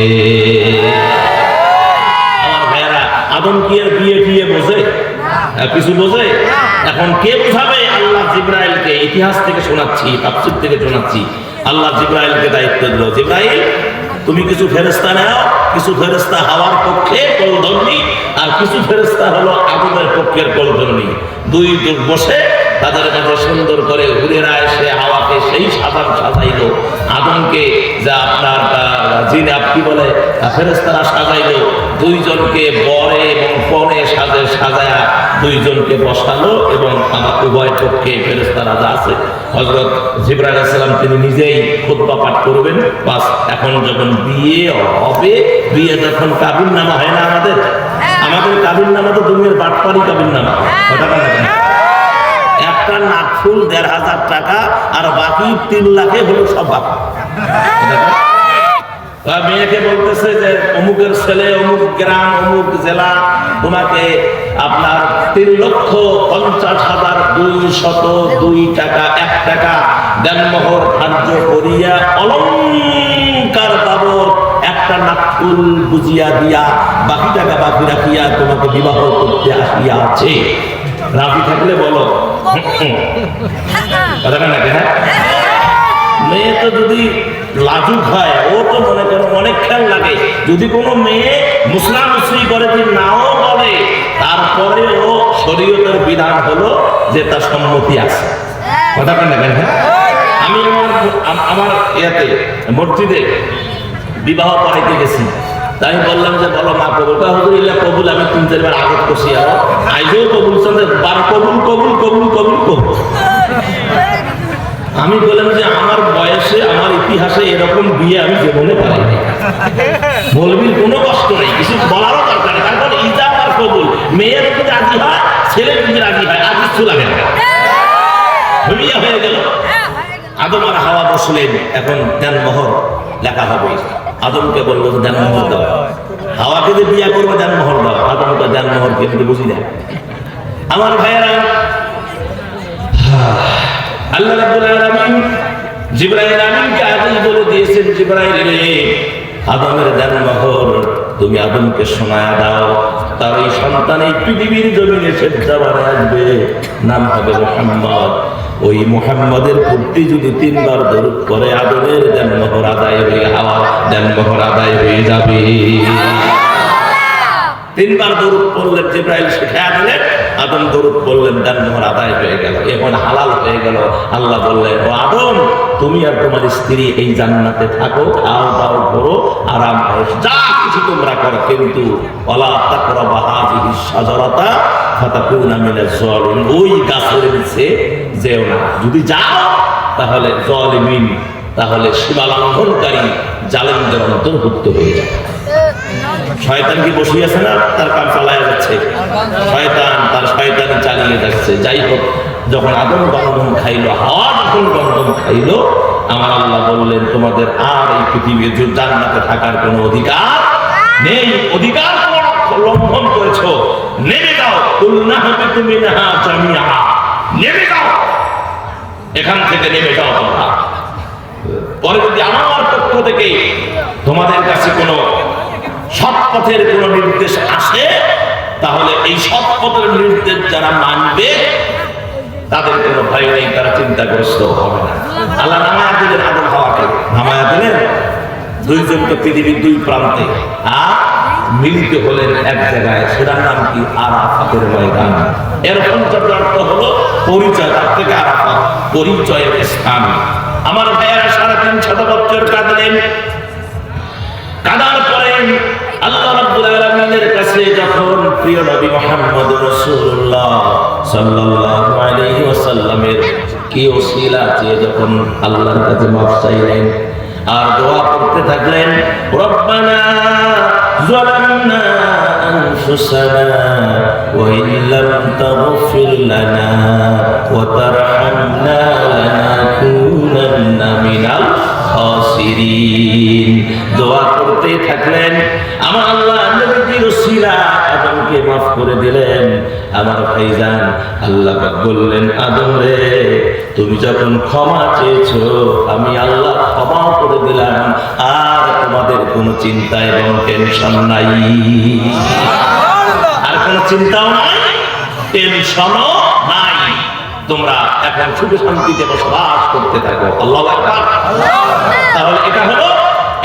আমার ভাইয়েরা, আদম কি আর বিয়ে বোঝে? কিছু বোঝে? এখন কে বোঝাবে? আল্লাহ জিবরাইলকে, ইতিহাস থেকে শোনাচ্ছি, তাফসীর থেকে শোনাচ্ছি। আল্লাহ জিবরাইলকে দায়িত্ব দিল, জিবরাইল তুমি কিছু ফেরেশতা নাও, কিছু ফেরেশতা হাওয়ার পক্ষে কলধর্মী, আর কিছু ফেরেশতা হলো আদমের পক্ষের কলধর্মী। দুই দূর বসে তাদের মাঝে সুন্দর করে হুরেরা এসে হাওয়াকে সেই সাজাইলো, আদমকে যা আপনার জিন আপনি বলে ফেরেশতারা সাজাইলো, দুইজনকে বরে এবং পণে সাজায়া দুইজনকে বসালো, এবং আমার উভয় পক্ষে ফেরেশতারা যা আছে, হযরত জিবরাইল আলাইহিস সালাম তিনি নিজেই খুতবা পাঠ করবেন। বাস, এখন যখন বিয়ে হবে, বিয়ে যখন কাবিননামা হয় না, আমাদের কাবিননামা তো দুনিয়ার বাটপারি কাবিননামা, কথা বলেন না? একটা নাকফুল ১,৫০০ টাকা, আর বাকি ৩ লাখে হলো সব বাকি। মেয়েকে বলতেছে যে অমুকের ছেলে, অমুক গ্রাম, অমুক জেলা, তোমাকে আপনার ৩,৫০,২০২ টাকা, ১ টাকা দেনমোহর ধার্য করিয়া অলংকার বাবদ একটা নাকফুল বুঝিয়া দিয়া বাকি টাকা বাকি রাখিয়া তোমাকে বিবাহ করতে আসিয়াছে। রাজি থাকলে বলো, কথাটা নাকি? হ্যাঁ, মেয়ে তো যদি লাজুক হয়, ও তো মনে করো অনেক খেয়াল লাগে। যদি কোনো মেয়ে মুসলামুসলি করে, যদি নাও বলে, তারপরে ও শরীয়তের বিধান হলো যে তার সম্মতি আছে, কথাটা নাকি? হ্যাঁ, আমি আমার ইয়াতে মসজিদে বিবাহ করাইতে গেছি, তাই বললাম যে বলো মা কবুল, হুজুর ইল্লা কবুল, আমি ৩-৪ বার আগত করছি, আইজও কবুল, বার কবুল কবুল কবুল কবুল কবুল। আমি বললাম যে আমার বয়সে, আমার ইতিহাসে এরকম বিয়ে আমি জীবনে করাইনি। মৌলবীর কোনো কষ্ট নেই, কিছু বলারও দরকার নেই, কারণ ইজা আর কবুল, মেয়ের যদি রাজি হয়, ছেলে যদি রাজি হয়, আর কিছু লাগে না, বিয়ে হয়ে গেল। আদম আর হাওয়া বসলেন, এখন দেনমোহর লেখা হবে। আদমকে বললো দেনমোহর দাও, হাওয়াকে যে বিয়ে করবে দেনমোহর দাও। আদম তো দেনমোহর কিন্তু বুঝি না। আমার ভাইয়েরা, আল্লাহ রাব্বুল আলামিন জিবরাইল আমিনকে আগেই বলে দিয়েছেন, জিবরাইল রে, আদমের দেনমোহর তুমি আদমকে শোনায়া দাও, তার এই সন্তান এই পৃথিবীর জমিনে সেজদা বানায় আসবে, নাম হবে মুহাম্মদ। ওই মুহাম্মদের প্রতি যদি ৩ বার দরুদ করে, আদমের দেনমোহর আদায় হয়ে, হাওয়ার দেনমোহর আদায় হয়ে যাবে। ৩ বার দরুদ পড়লেন, জিবরাইল শিখায়া দিলেন, আদম দরুদ পড়লেন, দেনমোহর আদায় হয়ে গেল, এখন হালাল হয়ে গেল। আল্লাহ বললেন, ও আদম, তুমি আর তোমার স্ত্রী এই জান্নাতে থাকো, খাও দাও, করো, আরাম করো, যা কিছু তোমরা করো, কিন্তু ওয়ালা তাকরাবা হাযিহিস শাজারাতা ফাতাকুনা মিনাজ জালিমিন, ওই গাছের নিচে যেও না। যদি যাও তাহলে জালিমিন, তাহলে সীমা লঙ্ঘনকারী জালেমদের অন্তর্ভুক্ত হয়ে যাবে। শয়তান কি বসে আছে না, তার কাম চালায় যাচ্ছে, শয়তান তার শয়তানি চালিয়ে যাচ্ছে। যাই হোক, যখন আদম গন্ধম খাইলো, হাওয়া যখন গন্ধম খাইলো, আমার আল্লাহ বললেন, তোমাদের আর এই পৃথিবীর জান্নাতে থাকার কোনো অধিকার নেই, অধিকার লঙ্ঘন করেছো, নেমে যাও, তুমি নেমে যাও, এখান থেকে নেমে যাও তোমরা। পরে যদি আমার পক্ষ থেকে তোমাদের কাছে কোনো সৎ পথের কোনো নির্দেশ আসে, তাহলে এই সৎ পথের নির্দেশ যারা মানবে তাদের কোনো ভয় নেই, তারা চিন্তাগ্রস্ত হবে না। আল্লাহ নামায়া দিলেন আদম হাওয়াকে, নামায়া দিলেন দুইজনকে পৃথিবীর দুই প্রান্তে, আর মিলিত হলেন এক জায়গায়, সেটার নাম কি আরাফাতের ময়দান। এর অর্থ হলো পরিচয়, তার থেকে আরাফাত পরিচয়ের স্থান। আমার ভাইয়েরা 3.5 বছর কাঁদলেন। কাঁদার পরে আল্লাহ রাব্বুল আলামিনের কাছে যখন প্রিয় নবী মুহাম্মদ রাসূলুল্লাহ সাল্লাল্লাহু আলাইহি ওয়াসাল্লামের কি ওসিলা চেয়ে যখন আল্লাহর কাছে মাফ চাইলেন আর দোয়া করতে থাকলেন, রব্বানা যালামনা আনফুসানা ওয়া ইল্লাম তাগফির লানা ওয়া তারহামনা লানাকুনান্না মিনাল খাসিরিন। দোয়া করতে থাকলেন, আমার আল্লাহ নবীর ওসিলা আদমকে মাফ করে দিলেন। আমার ভাইজান আল্লাহ পাক বললেন, আদম রে তুমি যখন ক্ষমা চেয়েছো আমি আল্লাহ ক্ষমা করে দিলাম, আর তোমাদের কোনো চিন্তা এবং টেনশন নাই, আর কোনো চিন্তাও নাই, টেনশনও নাই। তোমরা এখন সুখে শান্তিতে বসবাস করতে থাকো। আল্লাহু আকবার। তাহলে এটা হলো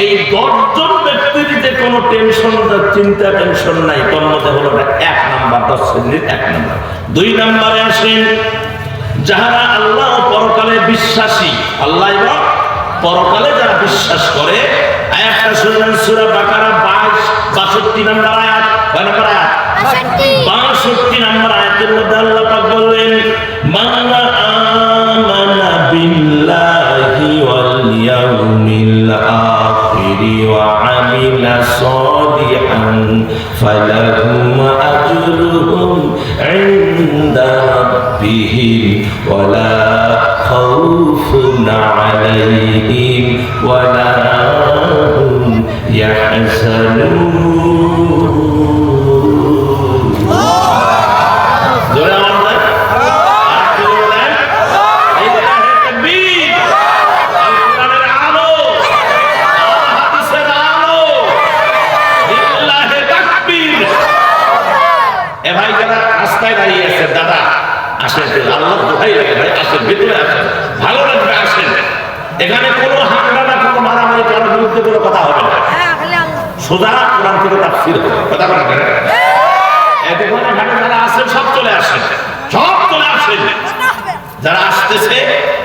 এই 10 জন ব্যক্তির যে কোনো টেনশন চিন্তা টেনশন নাই, তোর মধ্যে হলো 1 নাম্বার, 10 শ্রেণীর 1 নাম্বার। 2 নম্বরে আসেন যারা আল্লাহ পরকালে বিশ্বাসী, আল্লাহ এবং পরকালে যারা বিশ্বাস করে। আয়াতটা শুনলেন সূরা বাকারা 62 নম্বর আয়াত। কয় নম্বর আয়াত? 62 নম্বর আয়াতের মধ্যে আল্লাহ পাক বললেন, মান আমানা বিল্লাহি ওয়াল ইয়াউমিল আখির ওয়া আমিলা সালিহান ফালাহুম আজরুহুম ইনদা রাব্বিহিম ওয়ালা খাউফুন আলাইহিম ওয়ালা হুম ইয়াহজানুন। এখানে কোনো হাঙ্গামা, কোনো মারামারি, কারোর বিরুদ্ধে কোনো কথা হবে না, সোজা কোরআন থেকে তাফসীর হবে। কথা বলেন এখানে যারা আছেন সব চলে আসেন, সব চলে আসেন। যারা আসতেছে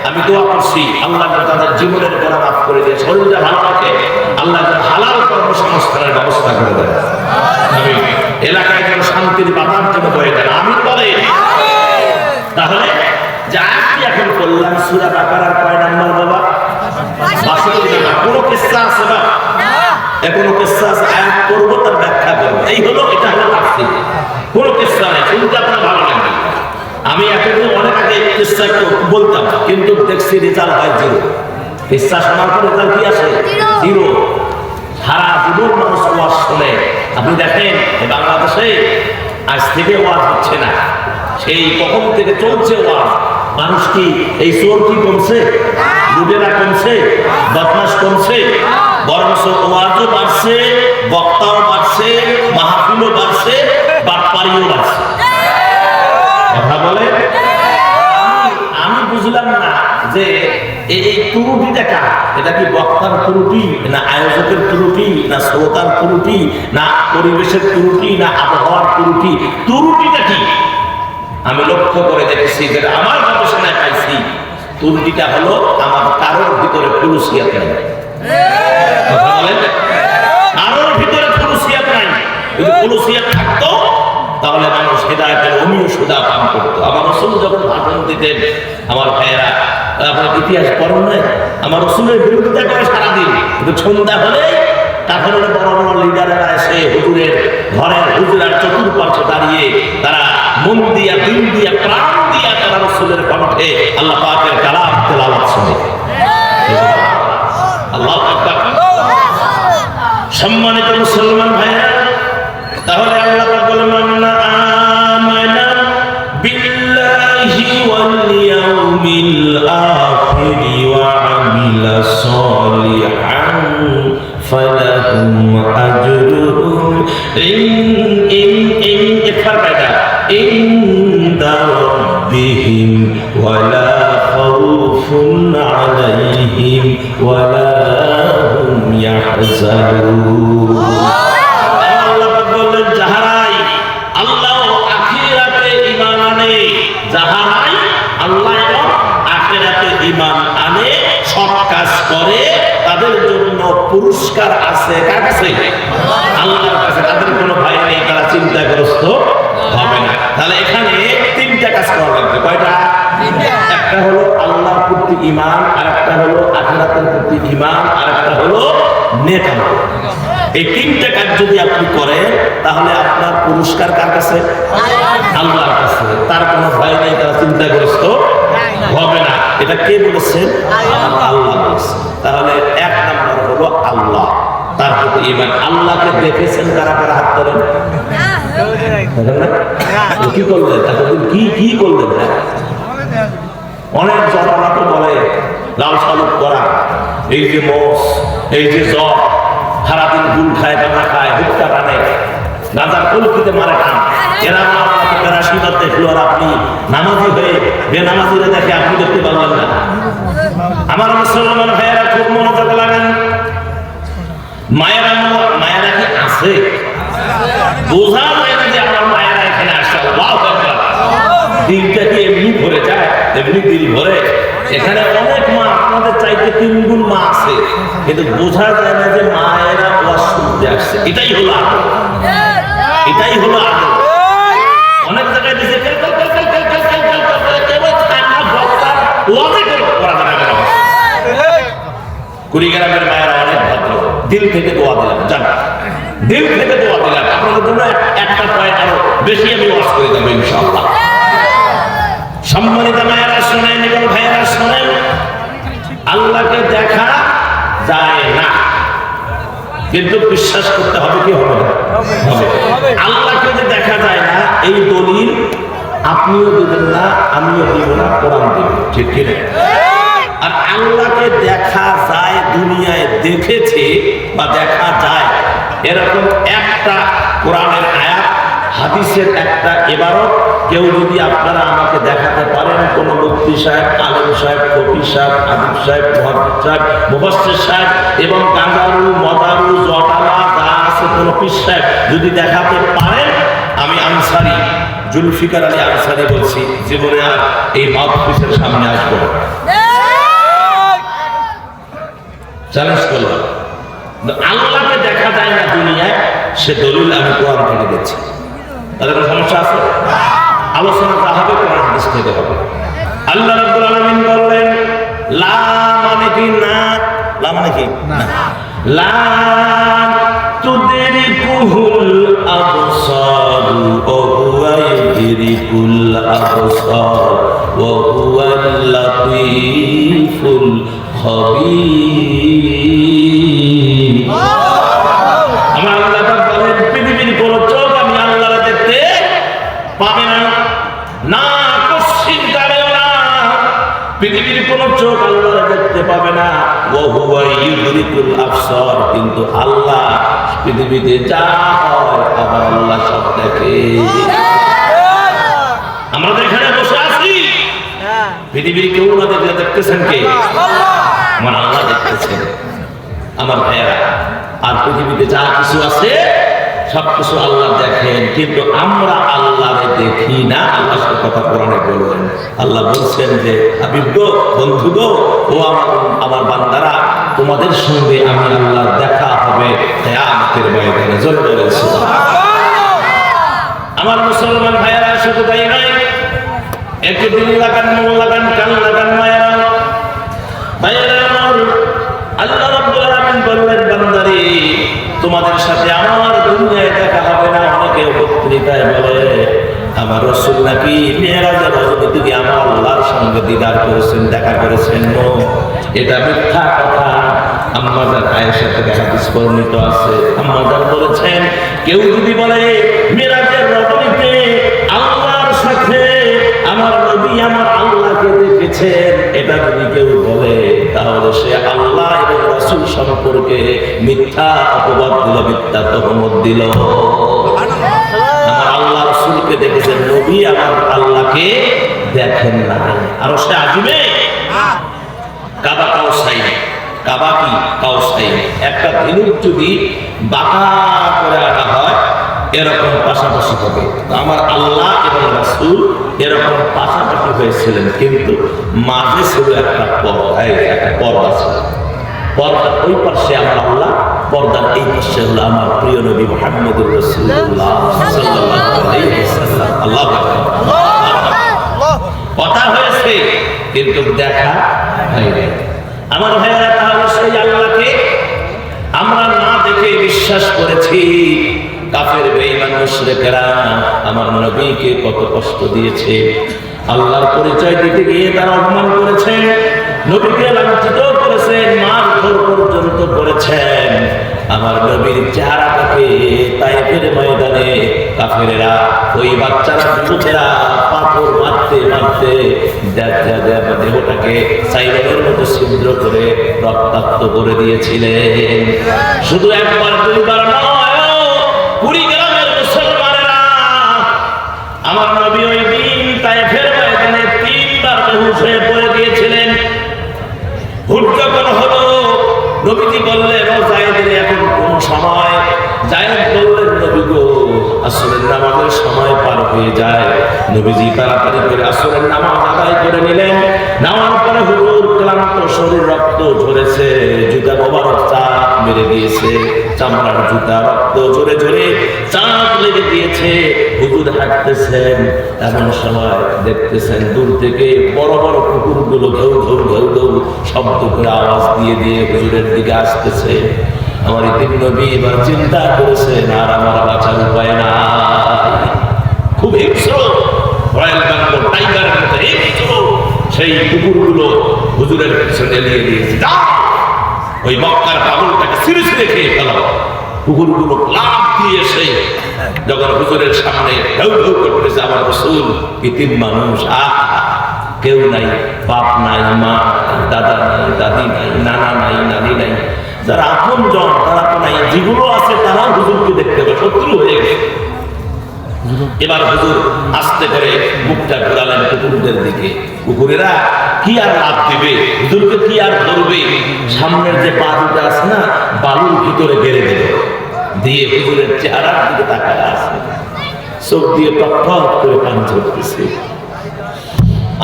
আমি দোয়া করছি আল্লাহ তাদের জীবনের গোনাহ মাফ করে দিয়ে শরীরটা ভালো রাখে, আল্লাহ হালাল কর্মসংস্থানের ব্যবস্থা করে দেয়। এলাকায় যেন শান্তির বাতাস যেন বয়ে দেন, আমিন বলে। তাহলে যে আয়াতটি এখন করলাম সূরা বাকারার কয় নাম্বার বাবা? 62 নাম্বার। কোনো কিসসা আছে না? এখনো কিসসা আছে, আয়াত করব তার ব্যাখ্যা করব, এই হলো, এটা হলো তাফসীর। কোনো কিসসা নাই, শুনতে আপনার ভালো লাগবে। আমি এতদিন অনেক আগে কিসসা বলতাম, কিন্তু দেখছি রেজাল্ট হয় 0। কিসসা শোনার পর রেজাল্ট কি আসে? 0। সারা জীবন মানুষ ওয়াজ শুনে। আপনি দেখেন বাংলাদেশে আজ থেকে ওয়াজ হচ্ছে না, সেই কখন থেকে চলছে ওয়াজ। মানুষ কি এই চোর কি কমছে? লুটেরা কমছে? বদমাশ কমছে? বরঞ্চ ওয়াজও বাড়ছে, বক্তাও বাড়ছে, মাহফিলও বাড়ছে, বাটপাড়িও বাড়ছে। কথা বলে আমি বুঝলাম না যে এই ত্রুটিটা কার? এটা কি বক্তার ত্রুটি, না আয়োজকের ত্রুটি, না শ্রোতার ত্রুটি, না পরিবেশের ত্রুটি, না আবহাওয়ার ত্রুটি? ত্রুটিটা কি? আমি লক্ষ্য করে দেখেছি, যেটা আমার গবেষণায় পাইছি, ত্রুটিটা হলো আমার কারোর ভিতরে ফুলুসিয়াত নাই। কথা বলেন, কারোর ভিতরে ফুলুসিয়াত নাই। যদি ফুলুসিয়াত থাকতো তাহলে মানুষ হেদায়েতের অমীয় সুধা পান করতো। আমার রাসূল যখন ভাষণ দিতেন, আমার ভাইয়েরা আপনার ইতিহাস পড়েন নাই, আমার রাসূলের বিরোধিতা করে সারাদিন, কিন্তু সন্ধ্যা হলে তারপরে বড় বড় লিডারেরা এসে হুজুরের ঘরের হুজুরার চতুর্পার্শ্বে দাঁড়িয়ে তারা মন দিয়া, দিল দিয়া, প্রাণ দিয়া তারা রাসূলের কণ্ঠে আল্লাহ পাকের কালাম তেলাওয়াত শুনে। আল্লাহু আকবার। সম্মানিত মুসলমান ভাইরা, তাহলে আল্লাহ পাক বলেন, মান আমানা বিল্লাহি ওয়াল ইয়াউমিল আখির ওয়া আমিলা সালিহান ফালাহুম আজরুহুম ইনদা রাব্বিহিম ولا هم يحزنون আল্লাহ পাক বললেন যাহারাই আল্লাহ ও আখিরাতে ঈমান আনে যাহারাই আল্লাহ এবং আখিরাতে ঈমান আনে সৎ কাজ করে তাদের জন্য পুরস্কার আছে কার কাছে আল্লাহর কাছে তাদের কোনো ভয় নেই তারা চিন্তাগ্রস্ত হবে না তাহলে এখানে তিনটা কাজ করা লাগবে কয়টা একটা হলো আল্লাহর প্রতি ঈমান আরেকটা হলো আখিরাতের প্রতি ঈমান আরেকটা হলো নেক আমল এই তিনটা কাজ যদি আপনি করেন তাহলে আপনার পুরস্কার কার কাছে আল্লাহর কাছে তার কোনো ভয় নেই তারা চিন্তাগ্রস্ত হবে না এটা কে বলেছেন আল্লাহ বলেছেন তাহলে এক নাম্বার হলো আল্লাহ তার প্রতি ঈমান আল্লাহকে দেখেছেন কারা কারা হাত তোলেন কি করলেন এতদিন কি করলেন অনেক জবানা তো বলে লাল সালুক করা এই যে মোষ এই যে জব সারাদিন গুল খায় গাঁজা খায় হুক্কা টানে গাঁজার কলকিতে মারে খান এরা আপনাকে বেরাশিবাদ দেখলো আর আপনি নামাজি হয়ে বেনামাজিরা দেখে আপনি দেখতে পারলেন না আমার মুসলমান ভাইয়েরা খুব মনোযোগ লাগান মায়েরা কি আছে বোঝা যায় না যে আমার মায়েরা এখানে আসছে দিলটা কি এমনি ভরে যায় এমনি দিল ভরে এখানে অনেক মা আপনাদের চাইতে 3 গুণ মা আছে কিন্তু বোঝা যায় না যে মায়েরা ওয়াজ শুনতে আসছে এটাই হলো আদর এটাই হলো আদর অনেক জায়গায় দিছে কুড়িগ্রামের মায়েরা অনেক ভদ্র দিল থেকে দোয়া দিলাম জানা দিল থেকে দোয়া দিলাম আপনাদের জন্য একটা পয়েন্ট আরো বেশি আমি ওয়াজ করে দেবো ইনশাআল্লাহ সম্মানিত মায়েরা শোনেন এবং ভাইয়েরা শোনেন আল্লাহকে দেখা যায় না কিন্তু বিশ্বাস করতে হবে কি হবে না হবে আল্লাহকে যে দেখা যায় না এই দলিল আপনিও দিবেন না আমিও দিব না কোরআন দিব ঠিক কি না আর আল্লাহকে দেখা যায় দুনিয়ায় দেখেছে বা দেখা যায় এরকম একটা কোরআনের আয়াত হাদিসের একটা ইবারত কেউ যদি আপনারা আমাকে দেখাতে পারেন কোন মুফতি সাহেব আলেম সাহেব ফকিহ সাহেব আদিব সাহেব মুহাদ্দিস সাহেব মুফাসসির সাহেব এবং গাঙ্গারু মদারু জটালা যা আছে কোন পীর সাহেব যদি দেখাতে পারেন আমি আনসারী জুলফিকার আলী আনসারী বলছি জীবনে আর এই মাহফিলের সামনে আসবো না চ্যালেঞ্জ করলাম আল্লাহকে দেখা যায় না দুনিয়ায় সে দলিল আমি কোরআন থেকে দিচ্ছি তাদের কোনো সমস্যা আছে আলোচনা যা হবে কোরআন হাদিস থেকে হবে আল্লাহ রাব্বুল আলামিন বললেন লা মানে কি না লা মানে কি না লা তুদরিকুহুল আবসার ওয়া হুয়া ইউদরিকুল আবসার ওয়া হুয়াল লাতীফুল খবীর আমার আল্লাহ বলেন পৃথিবীর কোন চোখ আমি আল্লাহর দেখতে পাবে না না কোশ্চিন কারেও না পৃথিবীর কোন চোখ আল্লাহর দেখতে পাবে না ওয়া হুয়া ইউদরিকুল আবসার কিন্তু আল্লাহ পৃথিবীতে যা হয় আবার আল্লাহ সব দেখে আমরা এখানে বসে আছি পৃথিবীর কেউ না দেখলে দেখতেছেন কে আমার আল্লাহ দেখতেছেন আমার ভাইয়েরা আর পৃথিবীতে যা কিছু আছে সবকিছু আল্লাহ দেখেন কিন্তু আমরা আল্লাহরে দেখি না আল্লাহ সাথে কথা কোরআনে বললেন আল্লাহ বলছেন যে হাবিব গো বন্ধু গো ও আমার বান্দারা তোমাদের সঙ্গে আমি আল্লাহ দেখা হবে কিয়ামতের ময়দানে জোরে বলেন আমার মুসলমান ভাইয়েরা শুধু তাই নয় একটু দিল লাগান মন লাগান কান লাগান মায়েরা ভাইয়েরা আমার আল্লাহ রাব্বুল আলামিন বললেন বান্দারে তোমাদের সাথে আমার দুনিয়ায় দেখা হবে না অনেকে পত্রিকায় বলে আমার রাসূল নাকি মেরাজের রজনী থেকে আমার আল্লাহর সঙ্গে দিদার করেছেন দেখা করেছেন এটা মিথ্যা কথা আম্মা জান আয়েশা থেকে হাদিস বর্ণিত আছে আম্মা জান বলেছেন কেউ যদি বলে মেরাজের রজনীতে আল্লাহর সাথে আমার নবী আমার আল্লাহকে দেখেছেন এটা যদি কেউ বলে তাহলে সে আল্লাহ এবং রাসূল সম্পর্কে মিথ্যা অপবাদ দিল মিথ্যা তহমত দিল আমার আল্লাহ রাসূলকে দেখেছেন নবী আমার আল্লাহকে দেখেন না আর সে আজিমে কাবা কাউসাইন কাবাকি কাউসাই, একটা ধনুক যদি বাঁকা করে আনা হয় এরকম পাশাপাশি হবে। আমার আল্লাহ এবং রাসূল এরকম পাশাপাশি হয়েছিলেন, কিন্তু মাঝে ছিল একটা পর্দা, একটা পর্দা ছিল। পর্দার ওই পাশে আমার আল্লাহ, পর্দার এই পাশে হলো আমার প্রিয় নবী মুহাম্মদুর রাসূলুল্লাহ সাল্লাল্লাহু আলাইহি ওয়াসাল্লাম। আল্লাহু আকবার। কথা হয়েছে কিন্তু দেখা হয়নি। আমার ভাইয়েরা, তাহলে সেই আল্লাহকে আমরা না দেখে বিশ্বাস করেছি। কাফের বেঈমান মুশরিকরা আমার নবীকে কত কষ্ট দিয়েছে, আল্লাহর পরিচয় দিতে গিয়ে তারা অপমান করেছেন, নবীকে লাঞ্ছিত করেছেন, মারধর পর্যন্ত করেছেন। আমার নবীর চেহারাটাকে তায়েফের ময়দানে কাফেরেরা, ওই বাচ্চারা, যুবকেরা পাথর মারতে মারতে দেহটাকে সাইলের মতো ছিদ্র করে রক্তাক্ত করে দিয়েছিলেন। শুধু একবার দুইবার নয়, কুড়ি গ্রামের মুসলমানেরা আমার নবী ওই দিন তায়েফের ময়দানে 3 বার বেহুশ হয়ে পড়ে গিয়েছিলেন। হুট যখন হলো, নবীজি বললেন, ও যায়েদের এখন কোন সময়? যায়েদ বললেন, নবী গো, আসরের নামাজের সময় পার হয়ে যায়। নবীজি তাড়াতাড়ি করে আসরের নামাজ আদায় করে নিলেন। নামার পরে হুজুর ক্লান্ত শরীর, রক্ত ঝরেছে, জুতা মোবারক চাপ মেরে দিয়েছে, চামড়ার জুতা, রক্ত ঝরে ঝরে চাপ লেগে দিয়েছে। হুজুর হাঁটতেছেন, এমন সময় দেখতেছেন দূর থেকে বড় বড় কুকুরগুলো ঘেউ ঘেউ ঘেউ ঘেউ শব্দ করে আওয়াজ দিয়ে দিয়ে হুজুরের দিকে আসতেছে। আমার ইতিম নবী এবার চিন্তা করেছেন, আর আমার বাঁচার উপায় নাই। খুব হিংস্র, রয়্যাল বেঙ্গল টাইগারের মতো হিংস্র সেই কুকুরগুলো হুজুরের পিছনে এলিয়ে দিয়েছে। ওই মক্কার পাগলটাকে ছিঁড়ে ছিঁড়ে খেয়ে ফেলো। কুকুরগুলো লাফ দিয়ে এসে যখন হুজুরের সামনে ঢেউ ঢেউ করতেছে, আমার রাসূল ইতিম মানুষ, কেউ নাই, বাপ নাই, মা দাদা নাই, দাদি নাই, নানা নাই, নানি নাই, যারা আপন জন তারা তো নাই, যেগুলো আছে তারাও হুজুরকে দেখতে পাবে, শত্রু হয়ে গেছে। এবার হুজুর আস্তে করে মুখটা ঘোরালেন কুকুরদের দিকে। কুকুরেরা কি আর লাভ দিবে, হুজুরকে কি আর ধরবে? সামনের যে পা দুটো আছে না, বালুর ভিতরে গেড়ে দেবে, দিয়ে হুজুরের চেহারার দিকে তাকায় আছে, চোখ দিয়ে টক টক করে পানি ঝরতেছে।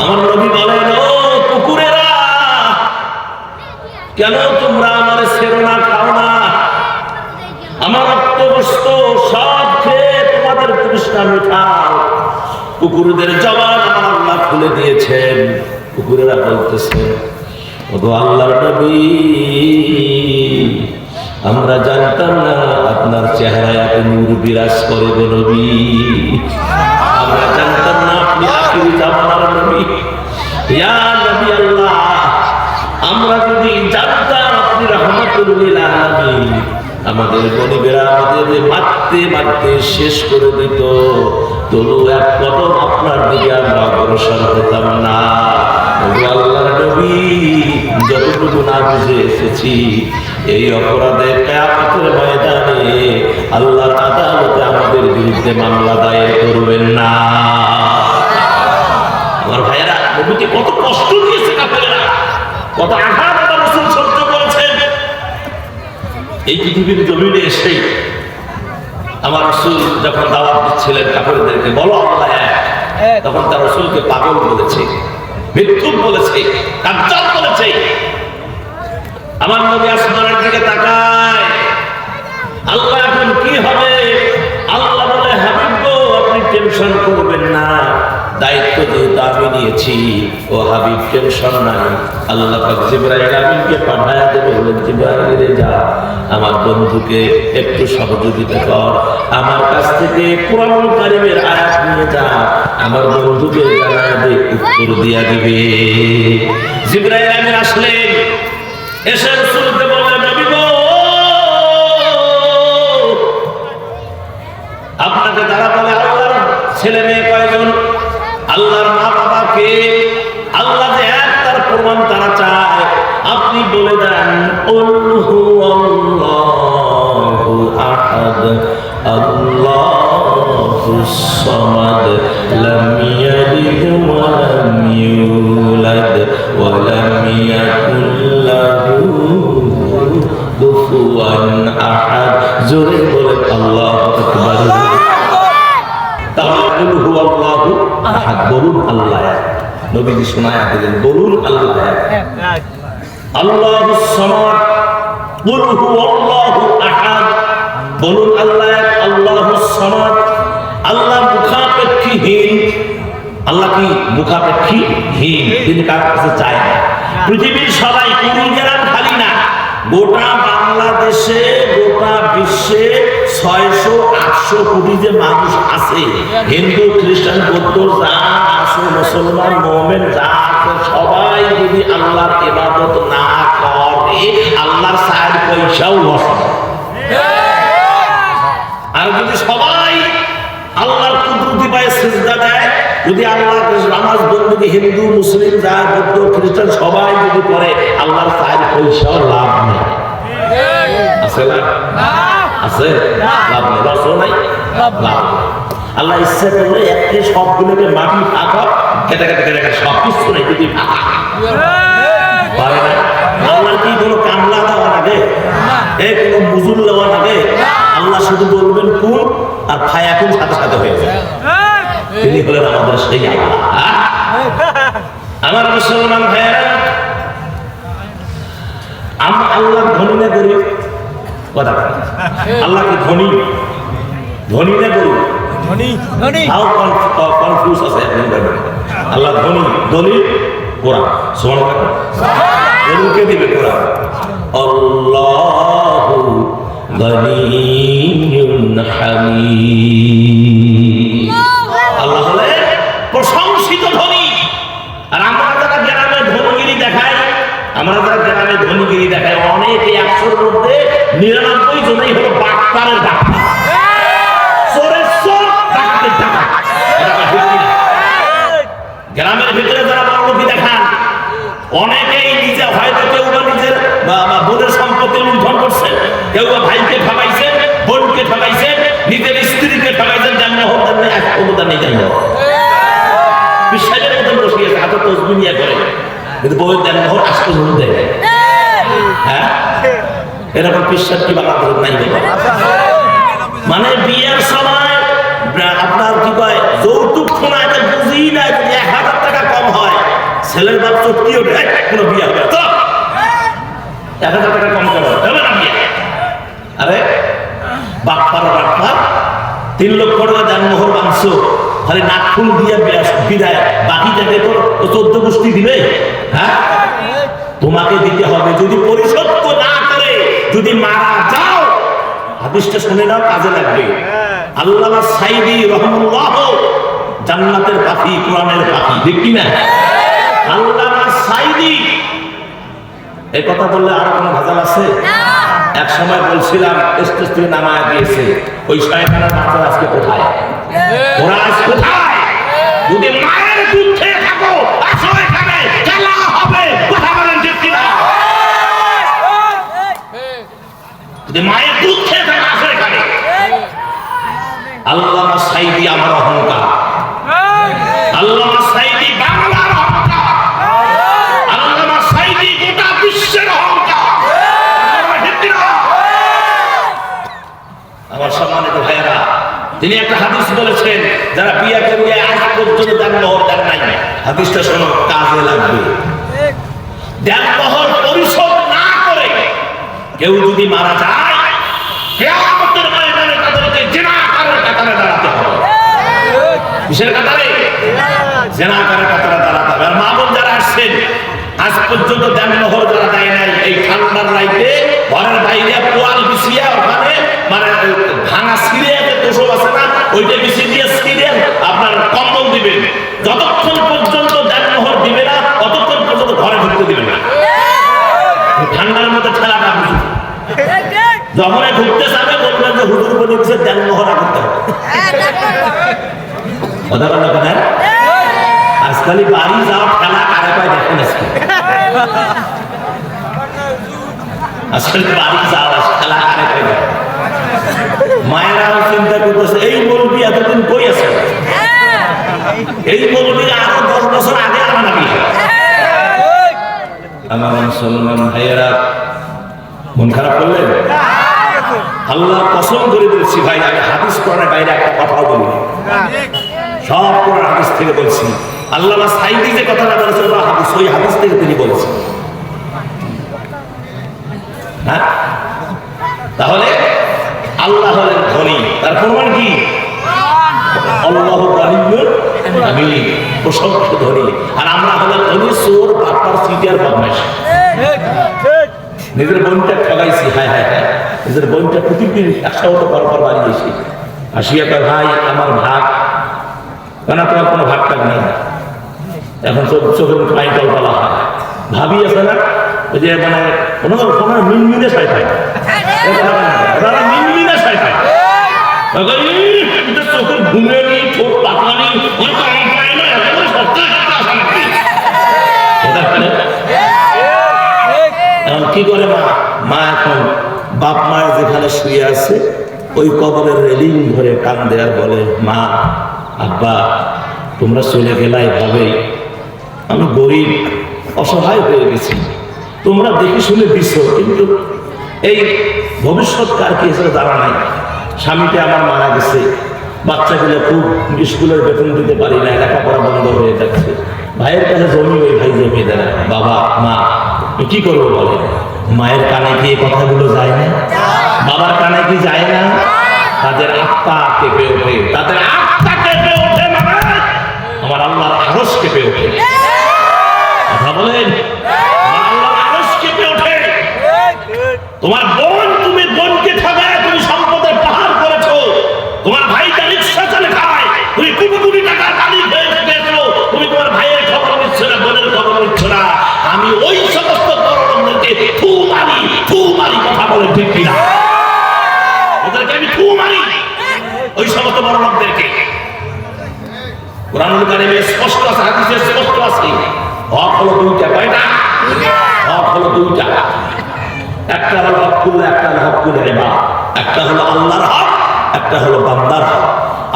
আমার নবী বলেন, ও কুকুরেরা, কেন তোমরা আমার ছেড়ো না, খাও না? আমার রক্তবস্ত সব খেয়ে তোমাদের তৃষ্ণা মিটাও। কুকুরদের জবান আমার আল্লাহ খুলে দিয়েছেন। কুকুরেরা বলতেছে, ওগো আল্লাহর নবী, আমরা জানতাম না আপনার চেহারায় এত নূর বিরাজ করে গো নবী। আমরা জানতাম না আপনি আখিরি জামানার নবী। ইয়া নবী আল্লাহ, আমরা যদি জানতাম আপনি রাহমাতুল লিল আলামিন, আমাদের গরিবেরা আমাদের মারতে মারতে শেষ করে দিত, তবু এক কদম আপনার দিকে আমরা অগ্রসর হতাম না। আল্লাহর নবী, যতটুকু না বুঝে এসেছি, এই অপরাধে কিয়ামতের ময়দানে আল্লাহর আদালতে আমাদের বিরুদ্ধে মামলা দায়ের করবেন না। আমার ভাইয়েরা, নবীকে কত কষ্ট দিয়েছে কাফেররা, কত আঘাত আমার রাসূল সহ্য করেছেন। এই পৃথিবীর জমিনে এসে আমার রাসূল যখন দাওয়াত দিচ্ছিলেন কাফেরদেরকে, বলো আল্লাহ এক, তখন তার রাসূলকে পাগল বলেছে, মিথ্যুক বলেছে, কাজ্জাব বলেছে। আমার নবী আসমানের দিকে তাকায়, আল্লাহ এখন কি হবে? আল্লাহ বলে, হাবিব গো, আপনি টেনশন করবেন না, দায়িত্ব যেহেতু আমি নিয়েছি, ও হাবিব টেনশন নাই। আল্লাহ পাক জিবরাইল আমিনকে পাঠায়া দেবে, বলে জিবরাইল যা আমার বন্ধুকে একটু সহযোগিতা কর, আমার কাছ থেকে কুরআন কারীমের আয়াত নিয়ে যা, আমার বন্ধুকে জানায় দে, উত্তর দিয়া দিবে। জিবরাইল আমিন আসলেন, এসে রাসূলকে বললেন, নবী গো, আপনাকে তারা বলে আল্লাহর ছেলে মেয়ে কয়জন, আল্লাহর মা বাবা কে, আল্লাহ যে এক তার প্রমাণ তারা চায়। আপনি বলে দেন, আল্লাহু আল্লাহু আহাদ, আল্লাহুস সামাদ, লাম ইয়ালিদ ওয়া লাম ইউলাদ ওয়া লাম ইয়াকুল লাহু বলেন আল্লাহু আকবার। তাহলে কুল হুয়াল্লাহু আহাদ বলুন আল্লাহ এক। নবীজি শোনায়া দিলেন বলুন আল্লাহ এক। আল্লাহুস সামাদ কুল হুয়াল্লাহু আহাদ বলুন আল্লাহ এক। আল্লাহুস সামাদ আল্লাহ মুখাপেক্ষীহীন। আল্লাহ কি মুখাপেক্ষীহীন? তিনি কার কাছে চায় না। পৃথিবীর সবাই কুড়িগ্রাম খালি না, গোটা বাংলাদেশে গোটা বিশ্বে 600-800 কোটি যে মানুষ আছে, হিন্দু খ্রিস্টান বৌদ্ধ যা আছে, মুসলমান মুমিন যা আছে, সবাই যদি আল্লাহর ইবাদত না করে আল্লাহর 4 পয়সাও লস হবে। আর যদি সবাই আল্লাহর কুদরতি পায়ে সিজদা দেয়, যদি আল্লাহ নামাজ বন্দী হিন্দু মুসলিম যা বৌদ্ধ খ্রিস্টান সবাই যদি করে আল্লাহর 4 পয়সাও লাভ নেই। আছে না? আছে লাভ নেই, লসও নাই, লাভ। আল্লাহ ইচ্ছা করলে একটি সবগুলোকে মাটি ফাঁকা কেটে কেটে কেটে কেটে সব কিছু নেই যদি ফাঁকা পারে না। আল্লাহর কি কোনো কামলা দেওয়া লাগে? কোনো মুজুর দেওয়া লাগে? আল্লাহ শুধু বলবেন কোন আর ফায়া কোন সাথে সাথে হয়ে যায়। তিনি হলেন আমাদের সেই আল্লাহ। আমার মুসলমান ভাইয়েরা, আমরা আল্লাহ ধনী না করি কথা, আল্লাহ কি ধনী? ধনী না করি? কনফিউজ আছে আল্লাহ ধনী। দলিল কোরআন। সুবহানাল্লাহ। দলিলকে দিবে কোরআন। আল্লাহু গনিয়্যুন হামিদ। আল্লাহ হলেন প্রশংসিত ধনী। আর আমরা যারা গ্রামে ধনীগিরি দেখাই, অনেকে 100-র মধ্যে 99 জনই হলো বাটপারের ডাক্তার, চোরের চোর, ডাকাতের ডাকাত। গ্রামের ভিতরে যারা বড়লোকি দেখান, অনেকেই নিজে হয়তো কেউ বা নিজের বোনের সম্পত্তি লুণ্ঠন করছেন, কেউ বা ভাইকে ঠকাইছেন, বোনকে ঠকাইছেন, নিজের স্ত্রীকে ঠকাইছেন, জান্নাত হতে নেই, আজ ক্ষমতা নেই জান্নাত। বিশ্বাসের মতন বসিয়েছে, হাতে তসবিহ নিয়ে করে, কিন্তু বউয়ের জান্নাত আসতে শুনতে। হ্যাঁ, এরকম বিশ্বাস কি বাংলাদেশ নাই? মানে বিয়ের সময় আপনার কি কয় যৌতুক শোনায় বুঝি না, যদি 1000 টাকা কম হয় ছেলের বাপ চটকি ওঠে, কোনো বিয়ে হবে তো 1000 টাকা কম করে হবে না বিয়ে। আরে বাপ্পার 3 লক্ষ টাকা জন্মহর মাংস খালি নাকফুল দিয়ে বিদায়, বাকিটাকে তো 14 গোষ্ঠী দিবে। হ্যাঁ, তোমাকে দিতে হবে। যদি পরিশোধ না করে যদি মারা যাও, হাদিসটা শুনে নাও, কাজে লাগবে। আল্লামা সাইদি রাহিমাহুল্লাহ, জান্নাতের পাখি, কোরআনের পাখি, ঠিক কি না? আল্লামা সাইদি এই কথা বললে আর কোনো ভেজাল আছে? এক সময় বলছিলাম স্টেজ থেকে নামায় দিয়েছে, ওই শয়তানের বাচ্চারা আজকে কোথায়? ওরা আজ কোথায়? যদি মায়ের দুধ খেয়ে থাকো, আসো এখানে, খেলা হবে। কথা বলেন ঠিক কি না? যদি মায়ের দুধ খেয়ে থাকো, আসো এখানে। আল্লামা সাইদি আমার অহংকার, আল্লামা সাইদি বাংলার অহংকার, আল্লামা সাইদি গোটা বিশ্বের অহংকার। আমার সম্মানিত ভাইয়েরা, তিনি একটা হাদিস বলেছেন, যারা বিয়ে করিয়ে আজ পর্যন্ত দেনমোহর দেন নাই, হাদিসটা শোনো, কাজে লাগবে। দেনমোহর পরিশোধ না করে কেউ যদি মারা যায়, কিয়ামতের ময়দানে তাদেরকে জিনাকারের কাতারে দাঁড়াতে হবে। কিসের কাতারে? জিনাকারের কাতারে দাঁড়াতে হবে। আর মা বোন যারা আসছেন, আজ পর্যন্ত দেনমোহর যারা দেয় নাই, এই ঠান্ডার রাইতে ঘরের বাইরে পোয়াল বিছিয়ে ওখানে মানে ভাঙা সিঁড়ে তোষক আছে না, ওইটা বিছিয়ে দিয়ে সিঁড়ে আপনার কম্বল দিবেন। যতক্ষণ পর্যন্ত দেনমোহর দিবে না, ততক্ষণ পর্যন্ত ঘরে ঢুকতে দিবে না। ঠান্ডার মধ্যে ঠেলাটা বুঝুন, যখন ঢুকতে যাবে বলবেন যে হুজুর বলে দিচ্ছে দেনমোহরা করতে হবে। কথা বলা কথা, আজকালই বাড়ি যাও ঠেলা কারে পায় দেখেন। আজকাল বাড়ি যাও ঠেলা কারে পায় দেখেন। মায়েরাও চিন্তা করতেছে, এই মুরব্বী এতদিন কই আছে? এই মুরব্বী আরো 10 বছর আগে আমার নাকি। আমার মুসলমান ভাইয়েরা, মন খারাপ করলেন? আল্লাহ কসম করে বলছি ভাই, আমি হাদিস কোরআনের বাইরে একটা কথাও বলি না, সব কোরআন হাদিস থেকে বলছি। আল্লামা সাইদি যে কথাটা বলেছেন ওটা হাদিস, ওই হাদিস থেকে তিনি বলেছেন। হ্যাঁ, তাহলে আল্লাহ হলেন ধনী, তার প্রমাণ কি? আল্লাহু গানিয়্যুন হামিদ, প্রশংসিত ধনী। আর আমরা হলাম ধনী চোর, বাটপার, সিটার, বদমাশ। নিজের বোনটা ঠগাইছি, হায় হায় হায়, নিজের বোনটা প্রতিদিন 100 টাকা পর বাড়ি এসে আসিয়া কয় ভাই আমার ভাগ, কেন তোমার কোনো ভাগ টাগ নেই। এখন চোখের মুখে পানি টলটলা হয়। ভাবি আছে না ওই যে মানে কোনো মিনমিনে সাই থাকে, মিনমিনে সাই থাকে, চোখের ঘুমে নি, ঠোঁট পাকানি, এখন কি করে মা? মা এখন বাপ মায়ের যেখানে শুয়ে আছে ওই কবরের রেলিং ধরে কান্দে আর বলে, মা আব্বা তোমরা চলে গেলা এভাবেই, আমি গরিব অসহায় হয়ে গেছি, তোমরা দেখে শুনে দিছ, কিন্তু এই ভবিষ্যৎ কার কি হিসেবে জানা নাই। স্বামীটা আমার মারা গেছে, বাচ্চাগুলো খুব স্কুলের বেতন দিতে পারি না, লেখাপড়া বন্ধ হয়ে যাচ্ছে, ভাইয়ের কাছে জমি, ওই ভাই জমি দেয় না, বাবা মা কি করবো বলে। মায়ের কানে কি এই কথাগুলো যায় না? বাবার কানে কি যায় না? তাদের আত্মা কেঁপে ওঠে, তাদের আত্মা কেঁপে ওঠে, আমার আল্লাহর আরশ কেঁপে ওঠে। কথা বলেন, আমার আল্লাহর আরশ কেঁপে ওঠে। তোমার বোন, তুমি বোনকে ঠগায় তুমি সম্পদের পাহাড় করেছো, তোমার ভাইটা রিক্সা চালে খায়, তুমি কোটি কোটি টাকার মালিক হয়ে গেছো, তুমি তোমার ভাইয়ের খবর নিচ্ছ না, বোনের খবর নিচ্ছ না। আমি ওই সমস্ত তরুণদেরকে থু মারি, কথা বলে ঠিক কিনা? ওদেরকে আমি থু মারি, ওই সমস্ত বড় লোকদেরকে। কোরআনুল কারীমে স্পষ্ট আছে, হাদিসে স্পষ্ট আছে, হক হলো দুইটা। কয়টা হক? হলো দুইটা। একটা হলো হকুল্লাহ, একটা হলো হকুল ইবাদ। একটা হলো আল্লাহর হক, একটা হলো বান্দার হক।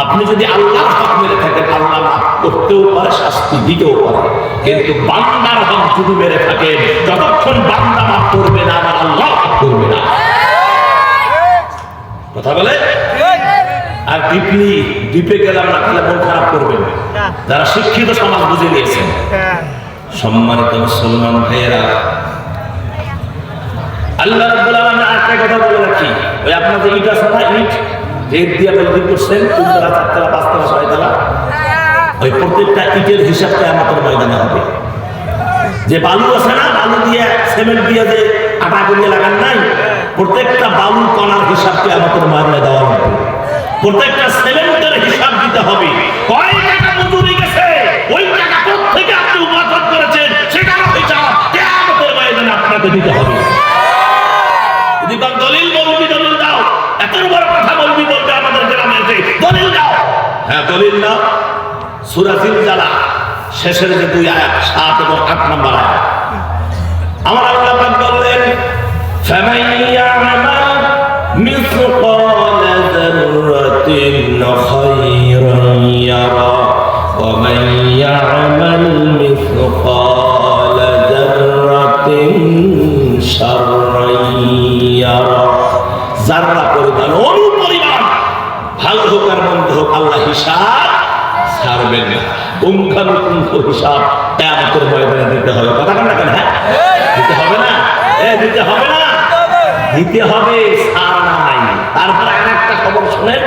আপনি যদি আল্লাহর হক মেরে থাকেন, আল্লাহ মাফ করতেও পারে, শাস্তি দিতেও পারে, কিন্তু বান্দার হক যদি মেরে থাকেন, যতক্ষণ বান্দা মাফ করবে না, আমার আল্লাহ মাফ করবে না। কথা বলে। আর দ্বীপে গেলাম না, তাহলে মন খারাপ করবেন যারা শিক্ষিত সমাজ বুঝে নিয়েছেন। সম্মানিত মুসলমান ভাইয়েরা, আল্লাহ রাব্বুল আলামিন আরেকটা কথা বলে রাখি, ওই আপনাদের ইট আছে না, ইট দিয়ে বিল্ডিং করছেন, 3 তলা, 4 তলা, 5 তলা, 6 তলা, ওই প্রত্যেকটা ইটের হিসাব কিয়ামতের ময়দানে হবে। যে বালু আছে না, বালু দিয়ে সিমেন্ট দিয়ে যে আটা গুলিয়ে লাগান নাই, প্রত্যেকটা বালু কণার হিসাব কিয়ামতের ময়দানে দেওয়া হবে। প্রত্যেকটা সিমেন্টের হিসাব দিতে হবে, কয় টাকা মজুরি গেছে, ওই টাকা কোত্থেকে আপনি উপার্জন করেছেন, সেটার হিসাব কিয়ামতের ময়দানে আপনাকে দিতে হবে। যদি দলিল বলবি, দলিল দাও, এত বড় কথা বলবি, বলবে আমাদের গ্রামে এসে দলিল দাও। হ্যাঁ দলিল দাও। সূরা জিলজালা শেষের যে 2 আয়াত, 7 এবং 8 নম্বর আয়াত, আমার আল্লাহ পাক বললেন, ফামান ইয়া'মাল মিসকালা যাররাতিন খায়রান ইয়ারা ওয়া মান ইয়া'মাল মিসকালা যাররাতিন শাররান ইয়ারা। যারা পরিমাণ, অনুপরিমাণ, ভালো হোক আর মন্দ হোক, আল্লাহ হিসাব ছাড়বেন না। পুঙ্খানুপুঙ্খ হিসাব কিয়ামতের ময়দানে দিতে হবে। কথা বলেন না কেন? হ্যাঁ দিতে হবে না, দিতে হবে না, দিতে হবে, ছাড় নাই। তারপর আরেকটা খবর শুনেন,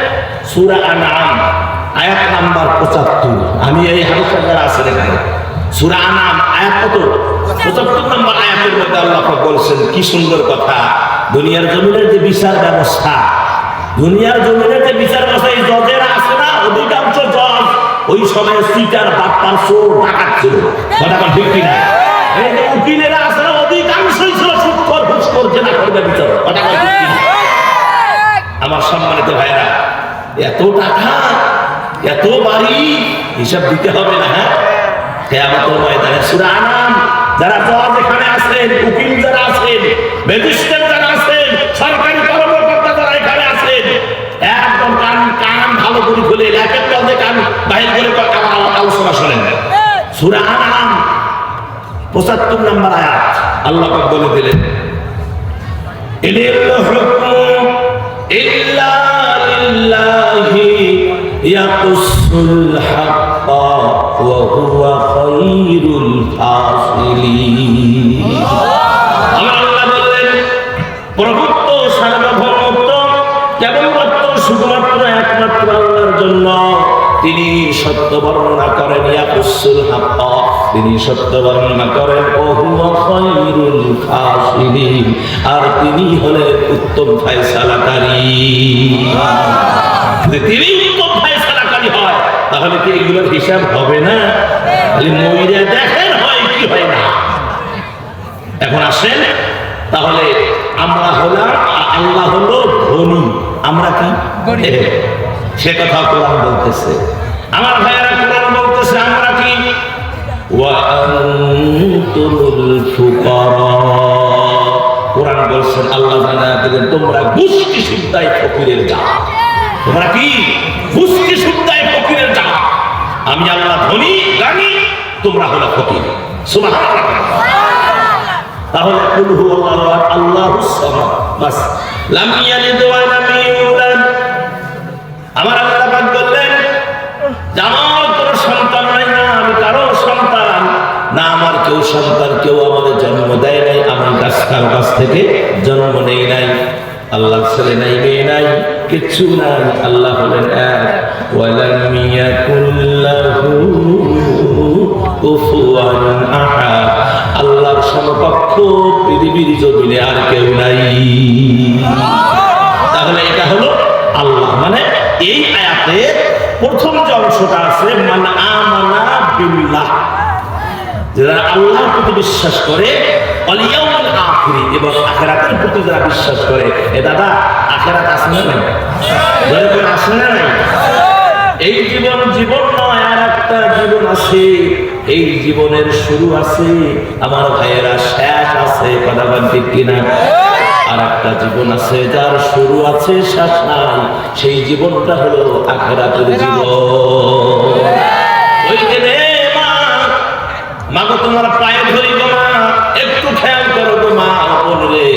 সূরা আনআম আয়াত নাম্বার 75। আমি এই হাদিসের দ্বারা আছে এখানে, সূরা আনআম আয়াত কত? 75 নম্বর আয়াতের মধ্যে আল্লাহ পাক বলছেন, কি সুন্দর কথা, দুনিয়ার জমিনের যে বিচার ব্যবস্থা, দুনিয়ার জমিনের যে বিচার ব্যবস্থা, এই জজেরা আছে না, অধিকাংশ জজ ওই সময় সিটার, বাটপার, চোর, ডাকাত ছিল। কথা বল ঠিক কিনা? এই যে উকিলেরা আছে না, অধিকাংশই ছিল সুদখোর, ঘুষখোর, জেনা করবে বিচার। কথা বল ঠিক কিনা? আমার সম্মানিত ভাইরা, এত টাকা, এত বাড়ি, হিসাব দিতে হবে না? হ্যাঁ, কিয়ামতের ময়দানে। সূরা আনআম, যারা জজ এখানে আছেন, উকিল যারা আছেন, ম্যাজিস্ট্রেট যারা আছেন, সরকারি কর্মকর্তা যারা এখানে আছেন, একদম কান ভালো করে খুলে, একের কাছে কান বাহির করে আমার আলোচনা শোনেন। সূরা আনআম 75 নম্বর আয়াত, আল্লাহ পাক বলে দিলেন, ইনিল হুকমু ইল্লা লিল্লাহি ইয়াকুসুল হাক্কা ওয়া হুয়া খায়রুল ফাসিলিন। আল্লাহ বললেন প্রভুত্ব সার্বভৌমত্ব কেবলমাত্র শুধুমাত্র একমাত্র আল্লাহর জন্য। তিনি সত্য বর্ণনা করেন, ইয়াকুসুল হাক্কা, তিনি সত্য বর্ণনা করেন, ওয়া হুয়া খায়রুল ফাসিলিন, আর তিনি হলেন উত্তম ফয়সালাকারী। যদি তিনি উত্তম ফয়সালাকারী হয় তাহলে কি এগুলোর হিসাব হবে না? খালি মইরা দেখেন হয় কি হয় না। এখন আসেন, তাহলে আমরা হলাম, আল্লাহ হলো ধনী, আমরা কি সে কথা কোরআন বলতেছে। আমার ভাইয়েরা কোরআন বলতেছে আমরা কি ওয়া আনতুমুল ফুকারা। কোরআন বলছেন, আল্লাহ জানা দিলেন তোমরা গুষ্টি সুদ্দায় ফকিরের জাত। তোমরা কি গুষ্টি সুদ্দায় ফকিরের জাত। আমি আল্লাহ ধনী জ্ঞানী, তোমরা হলো ফকির। সুবহানাল্লাহ। তাহলে কুল হুয়াল্লাহু আহাদ আল্লাহুস সামাদ, বাস। লাম ইয়ালিদ ওয়া লাম ইউলাদ। আমার আল্লাহ পাক বললেন যে আমার কোনো সন্তান নাই, না আমি কারো সন্তান না, আমার কেউ সন্তান, কেউ আমাদের জন্ম দেয় নাই, আমি কারো কাছ থেকে জন্ম নেই নাই। আল্লাহ ছেলে নাই, মেয়ে নাই, কিচ্ছু নাই। আল্লাহ হলেন এক। ওয়ালাম ইয়াকুল লাহু কুফুয়ান আহাদ। আল্লাহর সমকক্ষ পৃথিবীর জমিনে আর কেউ নাই। তাহলে এটা হলো আল্লাহ। মানে এই আয়াতে প্রথম যে অংশটা আছে, মান আমানা বিল্লাহ, যারা আল্লাহর প্রতি বিশ্বাস করে, ওয়াল ইয়াউমিল আখির, এবং আখিরাতের প্রতি যারা বিশ্বাস করে। এ দাদা, আখিরাত আছে না নাই? যারা কোন আছে না নাই? এই জীবন জীবন নয়, আর একটা জীবন আছে। এই জীবনের শুরু আছে আমার ভাইয়েরা, শেষ আছে। কথা বলেন ঠিক কিনা? আর একটা জীবন আছে যার শুরু আছে, শেষ নাই। সেই জীবনটা হলো আখিরাতের জীবন। ওই যে মা গো, তোমার পায়ে ধরি গো মা, একটু খেয়াল করো গো মা, রে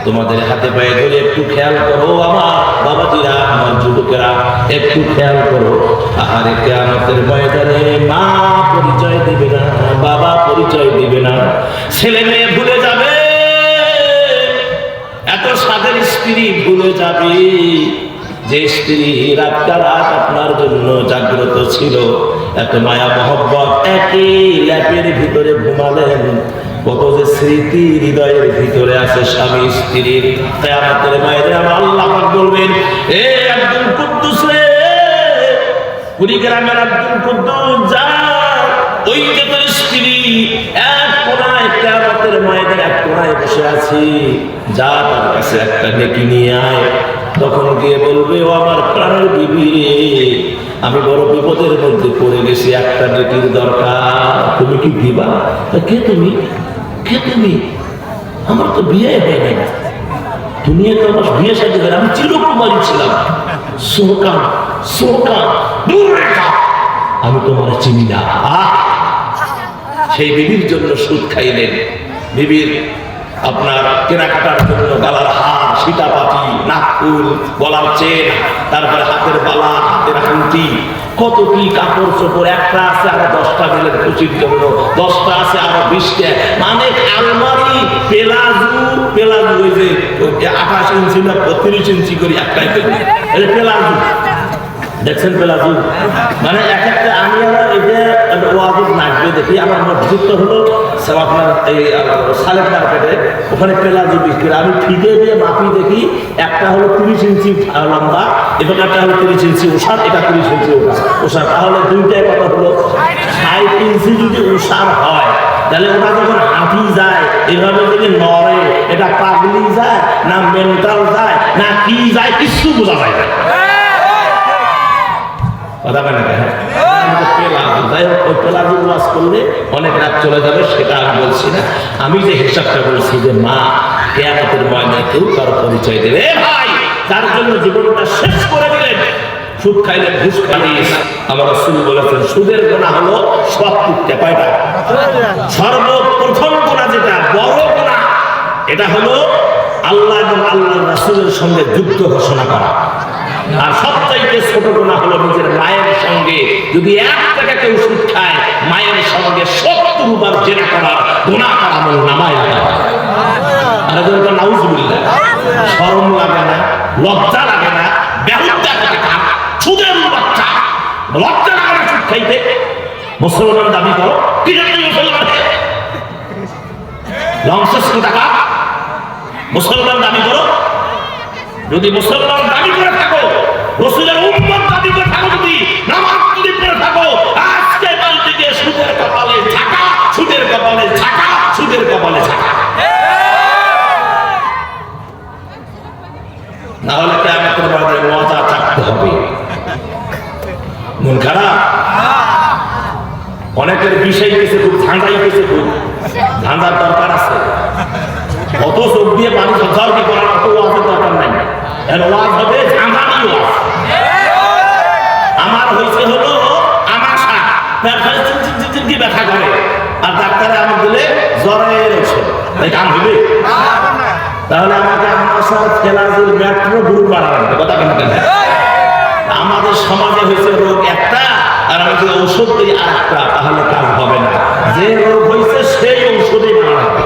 তোমাদের হাতে পায়ে ধরে একটু খেয়াল করো। আমার বাবাজিরা, আমার যুবকেরা, একটু খেয়াল করো। আহারে কিয়ামতের ময়দানে মা পরিচয় দিবে না, বাবা পরিচয় দিবে না, ছেলে মেয়ে ভুলে যাবে, এত সাদের স্ত্রী ভুলে যাবে, যে স্ত্রী রাতটা রাত আপনার জন্য জাগ্রত ছিল, এত মায়া মহব্বত, একই ল্যাপের ভিতরে ঘুমালেন। কত যে স্মৃতি হৃদয়ের ভিতরে আছে স্বামী স্ত্রীর। কিয়ামতের ময়দানে আল্লাহ পাক বলবেন, এ আব্দুল কুদ্দুস রে, কুড়িগ্রামের আব্দুল কুদ্দুস, যা ওই যে তোর স্ত্রী এক কোনায়, কিয়ামতের ময়দানে এক কোনায় বসে আছি, যা তার কাছে একটা নেকি নিয়ে আয়। তখন গিয়ে বলবে, ও আমার প্রাণের বিবি রে, আমি বড় বিপদের মধ্যে পড়ে গেছি, একটা নেকির দরকার, তুমি কি দিবা? কে তুমি? কে তুমি? আমার তো বিয়ে হয় নাই, দুনিয়া তো আমার বিয়ে সাথে, আমি চিরকুমারী ছিলাম, সোহকান সোহকান, দূর রেখা, আমি তোমার চিনি না। সেই বিবির জন্য সুদ খাইলেন, বিবির আপনার কেনাকাটার জন্য গালার হার, সীতাপাতি, নাকফুল, গলার চেন, তারপরে হাতের বালা, হাতের আংটি, কত কি কাপড় চোপড়, একটা আছে আরো 10টা দিলেন খুশির জন্য, 10টা আছে আরো 20টা, মানে আলমারি পেলাজু, পেলাজু ওই যে 28 ইঞ্চি না 32 ইঞ্চি করে একটাই পেলাজু, দেখছেন পেলাজু, মানে এক একটা। আমি আবার এই যে ওয়াজিব নাচবে দেখি, আমার মসজিদটা হলো আপনার এই সালেক মার্কেটে, ওখানে পেলাজু বিক্রি। আমি ফিতে দিয়ে মাপি দেখি, একটা হলো 30 ইঞ্চি লম্বা, এবং একটা হলো 30 ইঞ্চি ওষার, এটা 30 ইঞ্চি ওষার। তাহলে দুইটাই কত হলো? 60 ইঞ্চি যদি ওষার হয়, তাহলে ওটা যখন হাঁটি যায়, এভাবে যদি নড়ে, এটা পাগলি যায় না মেন্টাল যায় না কি যায়, কিছু বোঝা যায় না। কথা বলে না, করলে অনেক রাত চলে যাবে, সেটা আমি বলছি না। আমি যে হিসাবটা বলছি যে মা কিয়ামতের ময়দানে কেউ কারো পরিচয় দেবে। ভাই, তার জন্য জীবনটা শেষ করে দিলেন, সুদ খাইলেন, ঘুষ খাইলেন। আমার রাসূল বলেছেন, সুদের গুনাহ হলো 70টা। কয়টা? সর্বপ্রথম গুনাহ, যেটা বড় গুনাহ, এটা হলো আল্লাহ এবং আল্লাহর রাসূলের সঙ্গে যুদ্ধ ঘোষণা করা। আর সবচাইতে ছোট গুনাহ হলো নিজের মায়ের সঙ্গে যদি 1 টাকা কেউ সুদ খায়, মায়ের সঙ্গে 70 বার জেনা করার গুনাহ তার আমল নামায় লেখা হয়। আর এজন্য নাউজুবিল্লাহ, শরম লাগে না, লজ্জা লাগে না, বেহুদা টাকা সুদের বাচ্চা, লজ্জা লাগে না সুদ খাইতে? মুসলমান দাবি করো, কি জানি মুসলমান লংসেস টাকা মুসলমান দাবি করো। যদি মুসলমান দাবি করে থাকো, রাসূলের উম্মত দাবি করে থাকো, যদি নামাজ যদি পড়ে থাকো, আজকে বাড়িতে গিয়ে সুদের কপালে ছাকা, সুদের কপালে ছাকা, সুদের কপালে ছাকা। না হলে কিয়ামতের ময়দানে মজা চাকতে হবে। মন খারাপ, অনেকের বিষয় গেছে খুব, ঠান্ডাই গেছে খুব, ঠান্ডার দরকার আছে। অত চোখ দিয়ে পানি সঞ্চার কি করার অত ওয়াজের দরকার নাই। এর ওয়াজ হবে ঝাঁঝানি ওয়াজ। আমার হয়েছে হলো আমাশা, ব্যথায় চিনচিনচিনচি ব্যথা করে, আর ডাক্তারে আমার দিলে জ্বরের ওষুধ, তাই কাম হবে? তাহলে আমাকে আমাশার ফেলাজুল মেট্রো গ্রুপ বাড়ানো কথা কেন কেন? আমাদের সমাজে হয়েছে রোগ একটা, আর আমি যদি ঔষধ দিই আর একটা, তাহলে কাজ হবে না। যে রোগ হয়েছে সেই ঔষধই বাড়াবে।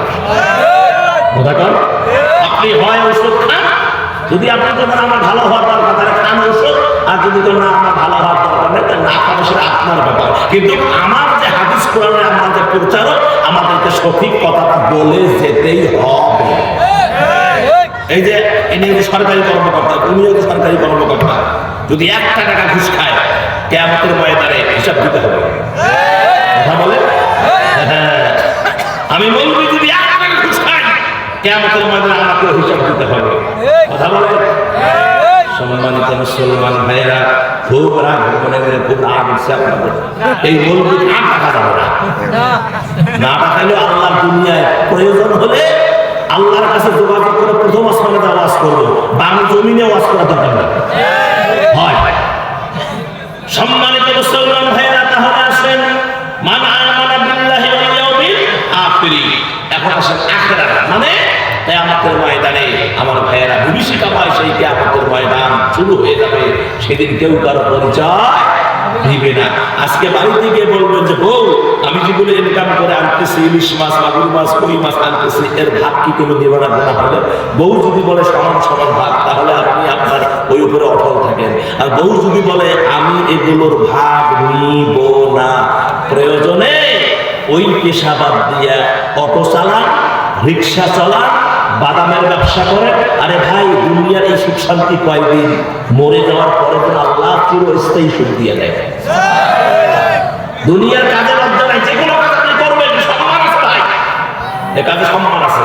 আপনি হয় ঔষধ খান, যদি আপনি তো আমার ভালো হওয়ার দরকার তাহলে খান ঔষধ, আর যদি তো না আমার ভালো হওয়ার দরকার নেই তাহলে না খাবো, সেটা আপনার ব্যাপার। কিন্তু আমার যে হাদিস কোরআনে আমরা যে প্রচারক, আমাদেরকে সঠিক কথাটা বলে যেতেই হবে। এই যে ইনি সরকারি কর্মকর্তা, উনিও তো সরকারি কর্মকর্তা, যদি 1 টাকা ঘুষ খায়, কিয়ামতের ময়দানে হিসাব দিতে হবে। কথা বলে? হ্যাঁ, আমি বলবি যদি 1 টাকা ঘুষ খায়, কিয়ামতের ময়দানে আমাকে হিসাব দিতে হবে। কথা বলে? সম্মানিত মুসলমান ভাইরা, খুব রাগ, মনে মনে খুব রাগ হচ্ছে আপনাদের। এই বলবি না টাকা যাবে না, না টাকালে আল্লাহর দুনিয়ায় প্রয়োজন হলে আল্লাহর কাছে যোগাযোগ করে প্রথম আসমানে ওয়াজ করবো, বাংলা জমিনে ওয়াজ করা দরকার নেই। হয় সম্মানিত মুসলমান ভাইরা, তাহলে আসেন মান আমানা বিল্লাহি ওয়াল ইয়াউমিল আখির। এখন আসেন আখিরাত মানে কিয়ামতের ময়দানে। আমার ভাইয়েরা, বিভীষিকা পায় সেই কিয়ামতের ময়দান শুরু হয়ে যাবে, সেদিন কেউ কারো পরিচয় দিবে না। আজকে বাড়িতে গিয়ে বলবেন যে বউ, আমি যেগুলো ইনকাম করে আনতেছি, ইলিশ মাছ, মাগুর মাছ, কই মাছ আনতেছি, এর ভাগ কি কোনো দেব না দেওয়া হবে? বউ যদি বলে সমান সমান ভাগ, তাহলে আপনি আপনার ওই উপরে অটল থাকেন। আর বউ যদি বলে আমি এগুলোর ভাগ নিব না, প্রয়োজনে ওই পেশা বাদ দিয়া অটো চালান, রিক্সা চালান, বাদামের ব্যবসা করে। আরে ভাই, দুনিয়ার এই সুখ শান্তি কয়দিন, মরে যাওয়ার পরে তো আল্লাহ চিরস্থায়ী সুখ দিয়ে দেয়। দুনিয়ার কাজে লজ্জা নাই, যে কোনো কাজ আপনি করবেন, সম্মান আছে ভাই, এ কাজে সম্মান আছে।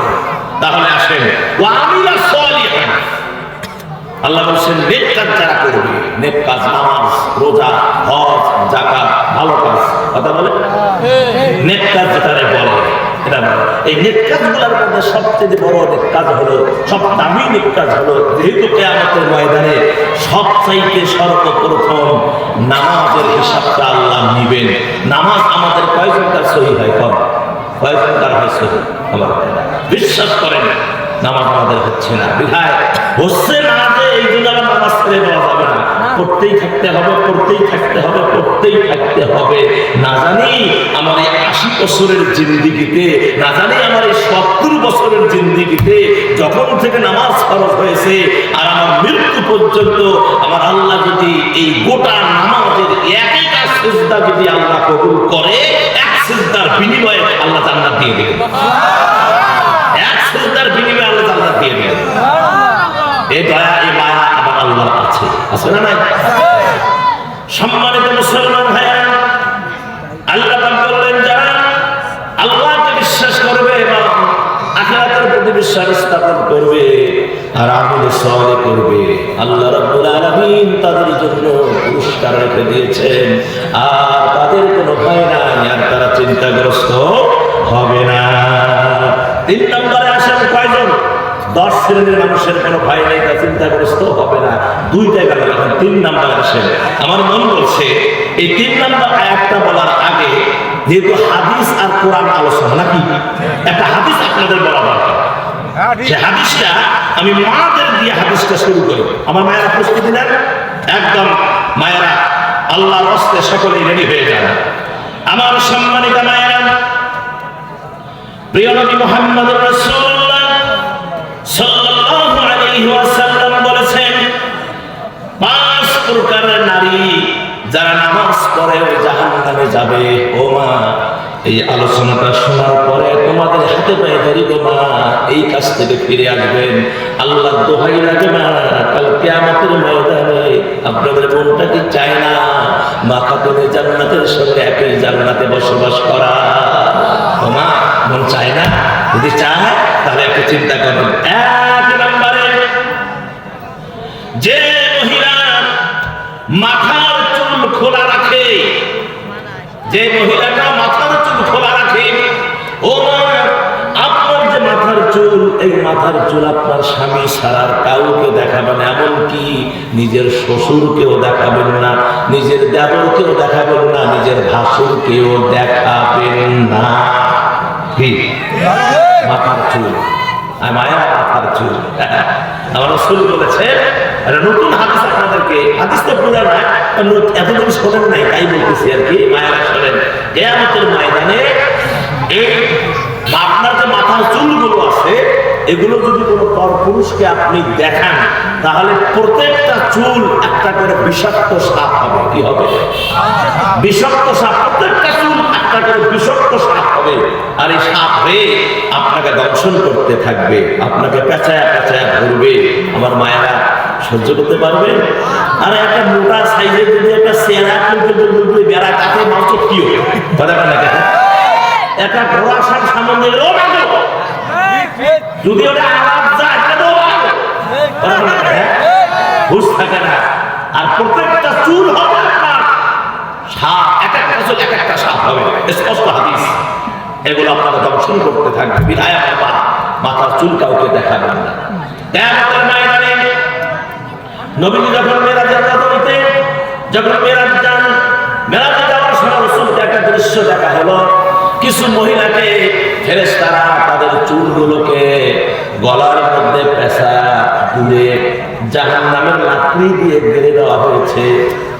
তাহলে আসেন, ওয়া আমিলা সালিহান, আল্লাহ বলছেন নেক কাজ যারা করবে, নেক কাজ, নামাজ, রোজা, হজ, যাকাত, ভালো কাজ। কথা বলে? নেক কাজ যেটারে বলে, এটা বলে। এই নেক কাজগুলোর মধ্যে সবচেয়ে বড় নেক কাজ হলো, সব দামি নেক কাজ হলো, যেহেতু কিয়ামতের ময়দানে সবচাইতে সর্বপ্রথম নামাজের হিসাবটা আল্লাহ নিবেন। নামাজ আমাদের কয়জনকার সহি হয়? কম। কয়জনকার হয় সহি? আমার বিশ্বাস করেন নামাজ আমাদের হচ্ছে না, বিধায় হচ্ছে না যে এই জন্য নামাজ ছেড়ে দেওয়া যাবে না, পড়তেই থাকতে হবে, পড়তেই থাকতে হবে, পড়তেই থাকতে হবে। না জানি আমার এই 80 বছরের জিন্দিগিতে, না জানি আমার এই 70 বছরের জিন্দিগিতে যখন থেকে নামাজ ফরজ হয়েছে আর আমার মৃত্যু পর্যন্ত, আমার আল্লাহ যদি এই গোটা নামাজের একটা সিজদা যদি আল্লাহ কবুল করে, এক সিজদার বিনিময়ে আল্লাহ জান্নাত দিয়ে দেবেন। এক সিজদার বিনিময়ে আল্লাহ জান্নাত দিয়ে দেবেন। এই দয়া, এই মায়া আমার আল্লাহর আছে, আছে না নাই? সম্মানিত মুসলমান ভাইরা, আল্লাহ পাক বললেন যারা আল্লাহকে বিশ্বাস করবে এবং আখিরাতের প্রতি বিশ্বাস স্থাপন করবে আর আমল সালেহ করবে, আল্লাহ রাব্বুল আলামিন তাদের জন্য পুরস্কার রেখে দিয়েছেন। আর তাদের কোনো ভয় নাই, আর তারা চিন্তাগ্রস্ত হবে না। 3 নম্বরে আসেন কয়জন? 10 শ্রেণীর মানুষের কোনো ভয় নেই, তা চিন্তাগ্রস্ত হবে না। 2টা গেল, এখন 3 নাম্বার আসেন। আমার মন বলছে এই 3 নাম্বার আয়াতটা বলার আগে, যেহেতু হাদিস আর কোরআন আলোচনা, নাকি একটা হাদিস আপনাদের বলা দরকার। সে হাদিসটা আমি মাদের দিয়ে হাদিসটা শুরু করি। আমার মায়েরা প্রস্তুতি নেন, একদম মায়েরা আল্লাহর রাস্তায় সকলেই রেডি হয়ে যান। আমার সম্মানিত মায়েরা, প্রিয় নবী মুহাম্মদুর রাসূলুল্লাহ সাল্লাল্লাহু আলাইহি ওয়াসাল্লাম বলেছেন, 5 প্রকারের নারী যারা নামাজ পড়ে জাহান্নামে যাবে। ও মা, এই আলোচনাটা শোনার পরে তোমাদের হাতে পায়ে ধরি গো মা, এই কাজ থেকে ফিরে আসবেন। আল্লাহর দোহাই লাগে মা, কাল কিয়ামতের ময়দানে আপনাদের মনটা কি চায় না মা খাতুনে জান্নাতের সঙ্গে একই জান্নাতে বসবাস করা? ও মা, মন চায় না? যদি চায় তাহলে একটু চিন্তা করুন। 1 নম্বরে, যে মহিলা মাথার চুল খোলা রাখে, যে মহিলাটা মাথার চুল খোলা রাখে, ও মা, আপনার যে মাথার চুল, এই মাথার চুল আপনার স্বামী ছাড়ার কাউকে দেখাবেন, এমনকি নিজের শ্বশুরকেও দেখাবেন না, নিজের দেবরকেও দেখাবেন না, নিজের ভাসুরকেও দেখাবেন না। কি মাথার চুল? মায়া মাথার চুল। আমার রাসূল বলেছে, একটা নতুন হাদিস আপনাদেরকে, হাদিস তো পুরো না, এতদিন শোনেন নাই তাই বলতেছি আর কি। মায়েরা শোনেন, কিয়ামতের ময়দানে এই আপনার যে মাথার চুলগুলো আছে, এগুলো যদি কোনো পরপুরুষকে আপনি দেখান, তাহলে প্রত্যেকটা চুল একটা করে বিষাক্ত সাপ হবে। কি হবে? বিষাক্ত সাপ। প্রত্যেকটা চুল একটা করে বিষাক্ত সাপ হবে, আর এই সাপ হয়ে আপনাকে দংশন করতে থাকবে, আপনাকে পেঁচায়া পেঁচায়া ধরবে। আমার মায়েরা সহ্য করতে পারবে? আর একটা মোটা সাইজের যদি একটা সেরা কিন্তু বেড়া কাছে মাংস কি হবে? একটা ঘোড়া সার সামনে যদি ওটা আলাপ যায় হুশ থাকে না। আর প্রত্যেকটা চুল হবে আপনার সাপ, এক একটা চুল এক একটা সাপ হবে, স্পষ্ট হাদিস। এগুলো আপনারা দংশন করতে থাকবে। বিধায় বাবা মাথার চুল কাউকে দেখাবেন না। কিয়ামতের ময়দানে নবীজি যখন মেরাজের রাতে, যখন মেরাজ যান, মেরাজে যাওয়ার সময় রাসূলকে একটা দৃশ্য দেখা হলো। কিছু মহিলাকে ফেরেশতারা তাদের চুলগুলোকে গলার মধ্যে পেঁচা পুড়ে জাহান্নামের লাকড়ি দিয়ে ঘিরে দেওয়া হয়েছে।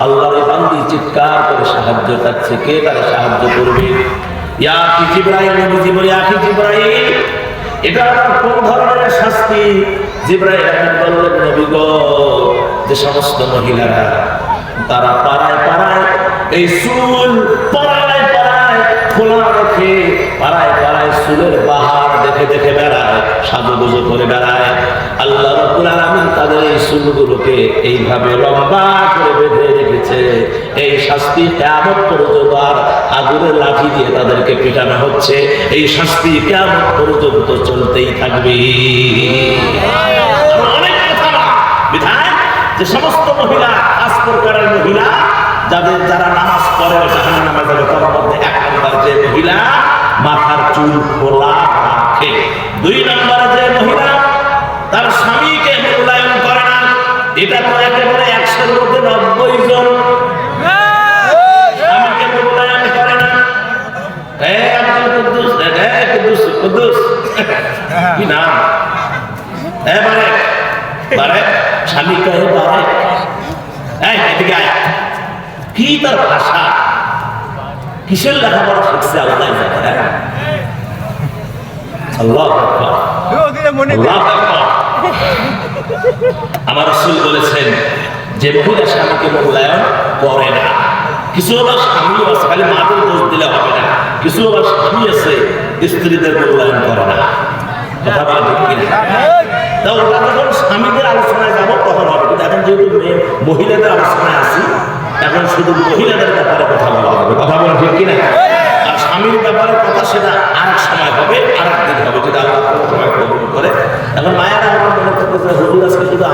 আল্লাহর বান্দি চিৎকার করে সাহায্য চাচ্ছে, কে তারা সাহায্য করবে? ইয়া কি জিবরাইল, নবীজি বলে, ইয়া কি জিবরাইল, এটা কোন ধরনের শাস্তি? জিবরাইল বললেন, নবী গো, যে সমস্ত মহিলারা তারা পাড়ায় পাড়ায় এই চুল পাড়ায় পাড়ায় খোলা রেখে পাড়ায় পাড়ায় চুলের বাহার দেখে দেখে বেড়ায়, সাজুগুজু করে বেড়ায়, আল্লাহ রাব্বুল আলামিন তাদের এই চুলগুলোকে এইভাবে লম্বা করে বেঁধে রেখেছে। এই শাস্তি কিয়ামত পর্যন্ত, আর আগুনের লাঠি দিয়ে তাদেরকে পিটানো হচ্ছে। এই শাস্তি কিয়ামত পর্যন্ত চলতেই থাকবে। অনেক কথা না বিধায় যে সমস্ত মহিলা, 5 প্রকারের মহিলা যারা নামাজ পড়ে জাহান্নামে যাবে, তার মধ্যে 1 নম্বর যে মহিলা মাথার চুল খোলা রাখে। 2 নম্বরে যে মহিলা তার স্বামীকে মূল্যায়ন করে না। এটা তো একেবারে 100-এর মধ্যে 90 জন স্বামীকে মূল্যায়ন করে না। কুদ্দুস কি নাম? এবারে বারে স্বামী কহে বারে, এদিকে আয়। কি তার ভাষা, কিসের লেখাপড়া শিখছে আল্লাহ জানে। আল্লাহু আকবার, আল্লাহু আকবার। আমার রাসূল বলেছেন, যে মহিলা স্বামীকে মূল্যায়ন করে না, কিছু আবার স্বামী আছে, খালি মাদের দোষ দিলে হবে না, কিছু আবার স্বামী আছে স্ত্রীদের মূল্যায়ন করে না। কথা বলা ঠিক কিনা? তা ওটা যখন স্বামীদের আলোচনায় যাবো তখন হবে, কিন্তু এখন যেহেতু মহিলাদের আলোচনায় আছি, এখন শুধু মহিলাদের ব্যাপারে কথা বলা হবে। কথা বলা ঠিক কিনা? আর স্বামীর ব্যাপারে কথা সেটা আরেক সময় হবে, আরেক দিন হবে, যদি আল্লাহ সময় কবুল করে। এখন মায়েরা এখন মনে করতেছে, হুজুর আজকে শুধু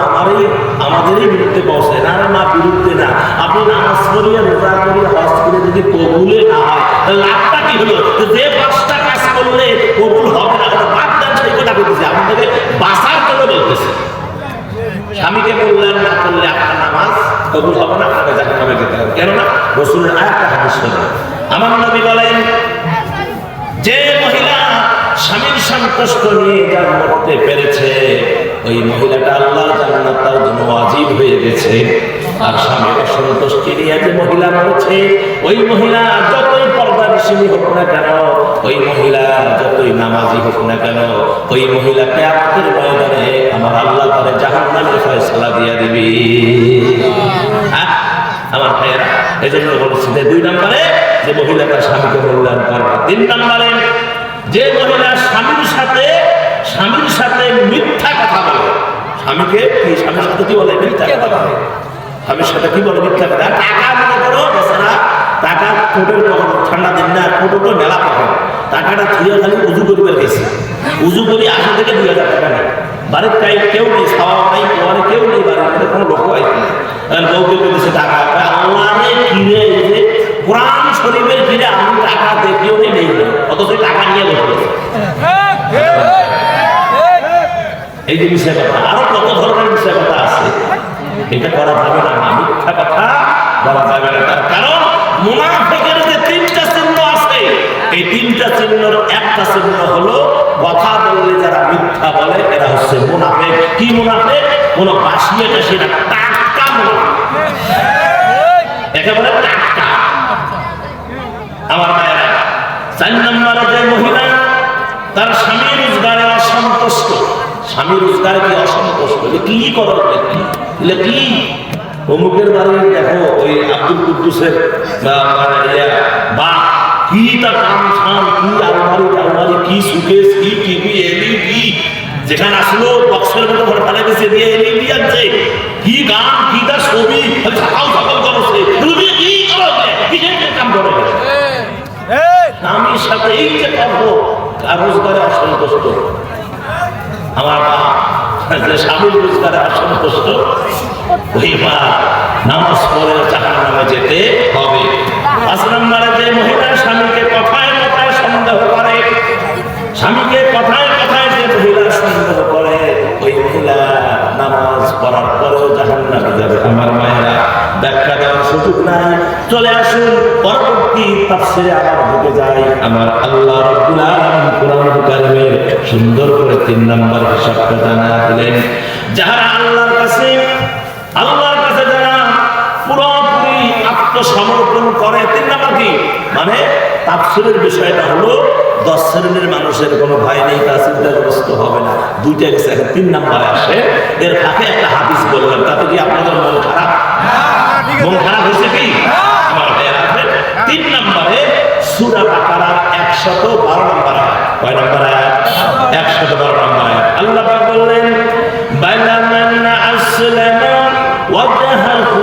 আমাদেরই বিরুদ্ধে বসে না। মা, বিরুদ্ধে না, আপনি নামাজ পড়িয়ে রোজা করিয়ে হজ করে যদি কবুলে না হয়, লাভটা কি হলো? যে 5টা কাজ করলে কবুল হবে না, ওটা বাদ দেন, সেই কথা বলতেছে, আপনাদের বাঁচার জন্য বলতেছে। স্বামীকে মূল্যায়ন না করলে আপনার নামাজ কবুল হবে না, আপনাকে জাহান্নামে যেতে হবে। কেননা রাসূলের আরেকটা হাদিস শুনুন। আমার নবী বলেন, যে মহিলা স্বামীর সন্তুষ্ট নিয়ে যার মরতে পেরেছে, ওই মহিলাটা আল্লাহর জান্নাত তার জন্য ওয়াজিব হয়ে গেছে। আর স্বামীর অসন্তুষ্টি নিয়ে যে মহিলা মরছে, ওই মহিলা যতই পর্দানিশীলী হোক না কেন, ওই মহিলা যতই নামাজি হোক না কেন, ওই মহিলা কিয়ামতের ময়দানে আমার আল্লাহ তারে জাহান্নামের ফয়সালা দিয়ে দিবে। আমার ভাইয়েরা, এই জন্য বলছি যে 2 নম্বরে যে মহিলা তার স্বামীকে মূল্যায়ন করবে। 3 নম্বরে যে মহিলা স্বামীর সাথে মিথ্যা কথা বলে। স্বামীকে স্বামীর সাথে কি বলে? মিথ্যা কথা বলে। স্বামীর সাথে কি বলে? মিথ্যা কথা। টাকা মনে করো বেচারা, টাকা কোটের ঠান্ডা দিন না, কোটো তো মেলা পাবে, টাকাটা ধুয়ে খালি উজু করবে গেছে, উজু করি 80 থেকে 2000 টাকা নেই। বাড়ির তাই কেউ নেই, খাওয়া নাই, খাওয়ারে কেউ নেই, বাড়ির মধ্যে কোনো লোক আসবে না। বউকে বলেছে টাকা আল্লাহ কিনে এসে কোরআন শরীফের কিনে আমি টাকা দেখিও নেই, অথচ টাকা নিয়ে বসে। এই যে বিষয় কথা, আরো কত ধরনের বিষয় কথা আছে, এটা করা যাবে না। মিথ্যা কথা বলা যাবে না। তার কারণ মুনাফিকের যে 3টা চিহ্ন আছে, এই 3টা চিহ্নের একটা চিহ্ন হলো কথা বললে যারা মিথ্যা বলে এরা হচ্ছে মুনাফিক। কি মুনাফিক? কোন বাসিয়ে টাসিয়ে না, টাটকা মুনাফিক, একেবারে টাটকা। আমার ভাইয়েরা, 4 নম্বরে যে মহিলা তার স্বামী রোজগারে অসন্তুষ্ট, স্বামী রোজগারে কি অসন্তুষ্ট, কি করো কি অমুকের বাড়ি দেখো, ওই আব্দুল কুদ্দুসের বা কি তার কাম ছান, কি আলমারি, কি সুকেশ, কি টিভি, এলইডি, যেখানে আসলো বক্সের মতো ঘরে ফেলে গেছে দিয়ে এলইডি আনছে, কি গান, কি তার ছবি, সকাল সকাল করছে, তুমি কি করো, কিসের কাম করো? স্বামীর সাথে এই যে করবো রোজগারে অসন্তুষ্ট। আমার মা যে স্বামীর রোজগারে অসন্তুষ্ট, ওই মা নামাজ পড়ে জাহান্নামে যেতে হবে। 5 নম্বরে যে মহিলা স্বামীকে কথায় কথায় সন্দেহ করে, স্বামীকে কথায় কথায় যে মহিলা সন্দেহ করে, ওই মহিলা নামাজ পড়ার পরেও জাহান্নামে যাবে। আমার মায়েরা, ব্যাখ্যা দেওয়ার সুযোগ নাই, চলে আসুন পরবর্তী তাফসীরে আবার ঢুকে যাই। আমার আল্লাহ রাব্বুল আলামিন কোরআনুল কারীমের সুন্দর করে 3 নম্বর হিসাবটা জানা দিলেন। যারা আল্লাহর কাছে যারা পুরোপুরি আত্মসমর্পণ করে, 3 নম্বর কি মানে তাফসীরের বিষয়টা হলো 10 শ্রেণীর মানুষের কোনো ভয় নেই, তা চিন্তাগ্রস্ত হবে না। 2টা গেছে, 3 নম্বরে আসে। এর ফাঁকে একটা হাদিস বললাম, তাতে কি আপনাদের মন খারাপ? মন খারাপ হয়েছে কি? 3 নম্বরে সূরা বাকারার 112 নম্বর আয়াত। কয় নম্বর আয়াত? 112 নম্বর আয়াত। আল্লাহ পাক বললেন, বালা মান আসলামা ওয়াজহাহু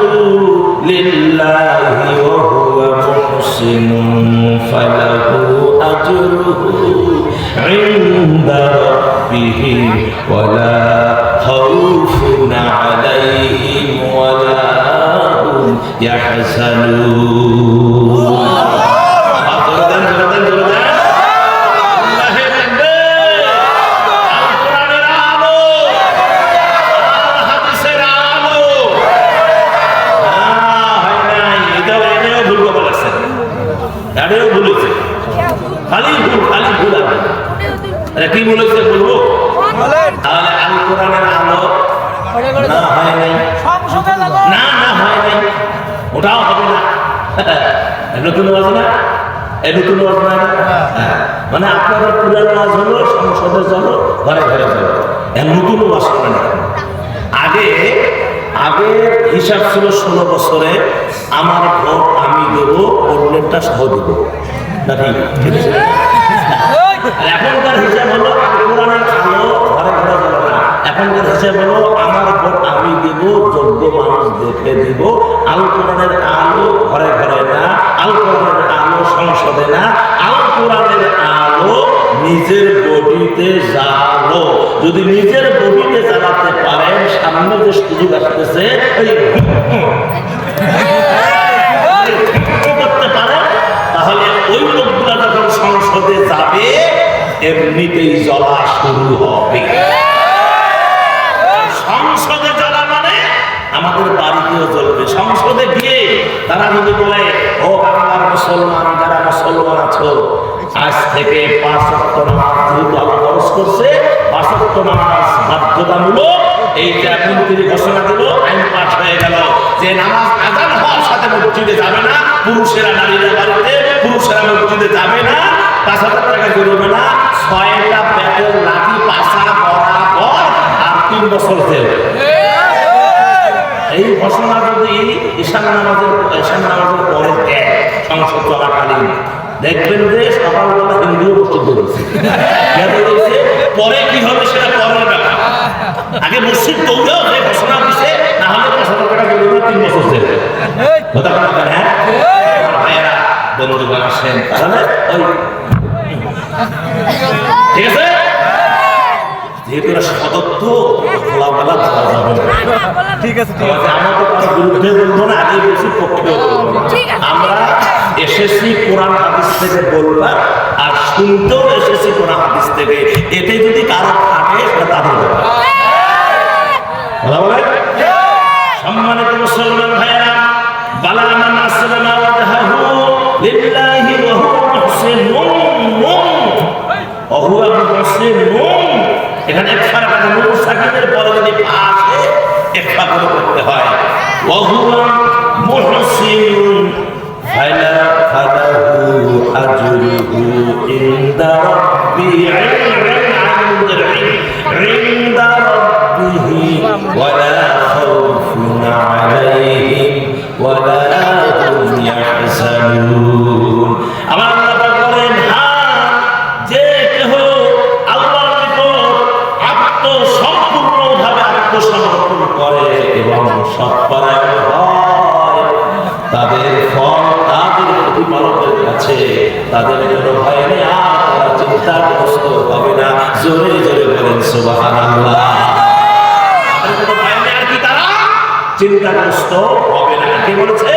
লিল্লাহি ওয়া হুয়া মুহসিনুন ফালাহু আজরুহু ইনদা রাব্বিহি ওয়া লা খাউফুন আলাইহিম ওয়া লা হুম ইয়াহজানুন। কি বলেছে বলবো? তাহলে আল কোরআনের আলো না হয় নাই, না হয় নাই, ওটাও হবে না। নতুন ওয়াজ না, নতুন ওয়াজ না, মানে আপনাদের পুরান ওয়াজ হলো সংসদে চলো, ঘরে ঘরে চলো, নতুন ওয়াজ করে না। আগে হিসাব ছিল 16 বছরে আমার ভোট আমি দেবো, অন্যটা সহ দেবো নাকি? এখনকার হিসাব হলো কোরআনের আলো ঘরে ঘরে যাবে না। এখনকার হিসাব হলো আমার ভোট আমি দেব, যোগ্য মানুষ দেখে দিব। আল কোরআনের আলো ঘরে ঘরে না, আল কোরআনের আলো সংসদে না, আল কোরআনের আলো নিজের বডিতে জ্বালো। যদি নিজের বডিতে জ্বালাতে পারেন, সামনে যে সুযোগ আসতেছে করতে পারে, তাহলে ওই লোকগুলা যখন সংসদে যাবে এমনিতেই জ্বলা শুরু হবে। সংসদে জ্বলা মানে আমাদের বাড়িতেও জ্বলবে। সংসদে গিয়ে তারা যদি বলে, ও বাংলার মুসলমান, যারা মুসলমান আছো, আজ থেকে 5 ওয়াক্ত নামাজ যেহেতু আল্লাহ ফরজ করছে, 5 ওয়াক্ত নামাজ বাধ্যতামূলক। এইটা মন্ত্রী ঘোষণা দিল, আইন পাস হয়ে গেল যে নামাজ আযান হওয়ার সাথে মসজিদে যাবে না, পুরুষেরা নারীরা বাড়িতে, পুরুষেরা মসজিদে যাবে না, 5,000 টাকা জরিমানা, 6টা ব্যাটের লাঠি পাশা বরাবর, আর 3 বছর জেল। এই ঘোষণা যদি ঈশান নামাজের পরে দেয় সংসদ চলাকালীন, দেখবেন যে সকালবেলা হিন্দুও মসজিদ বলেছে, পরে কি হবে সেটা পরের ব্যাপার। আগে মসজিদ দৌড়েও যে ঘোষণা দিছে, না হলে 5,000 টাকা জরিমানা, 3 বছর জেল। কথা বলবেন, হ্যাঁ ভাইয়েরা বন্ধুগণ আসেন, তাহলে ওই ঠিক আছে, যেহেতু এটা সদত্ব খোলামেলা ধরা যাবে না। ঠিক আছে, আমরা তো কারো বিরুদ্ধে বলবো না, আগে বলছি পক্ষেও বলবো না। আমরা এসেছি কোরআন হাদিস থেকে বলবা, আর শুনতেও এসেছি কোরআন হাদিস থেকে। এতে যদি কারো থাকে সেটা তাদের ব্যাপার। কথা বলেন। সম্মানিত মুসলমান ভাইয়েরা, বালা মান আসলামা ওয়াজহাহু লিল্লাহি ওয়া হুয়া মুহসিনুন। এখানে একবার নুন সাকিনের পরে যদি আসে একবার করে করতে হয়, ওয়া হুয়া মুহসিনুন ফালা ফালাহু আজরুহু ইনদা রাব্বিহি ওয়ালা খাউফুন আলাইহিম ওয়ালা হুম ইয়াহজানুন। আমার আল্লাহ বলেন, যে কেহ আল্লাহর নিকট সম্পূর্ণভাবে আত্মসমর্পণ করে এবং সৎপরায়ণ হয়, তাদের ফল তাদের প্রতিপালকের কাছে, তাদের কোনো ভয় নেই, আর তারা চিন্তাগ্রস্ত হবে না। জোরে জোরে বলেন সুবহানাল্লাহ। তাদের কোনো ভয় নেই, আর কি তারা চিন্তাগ্রস্ত হবে না। কি বলেছে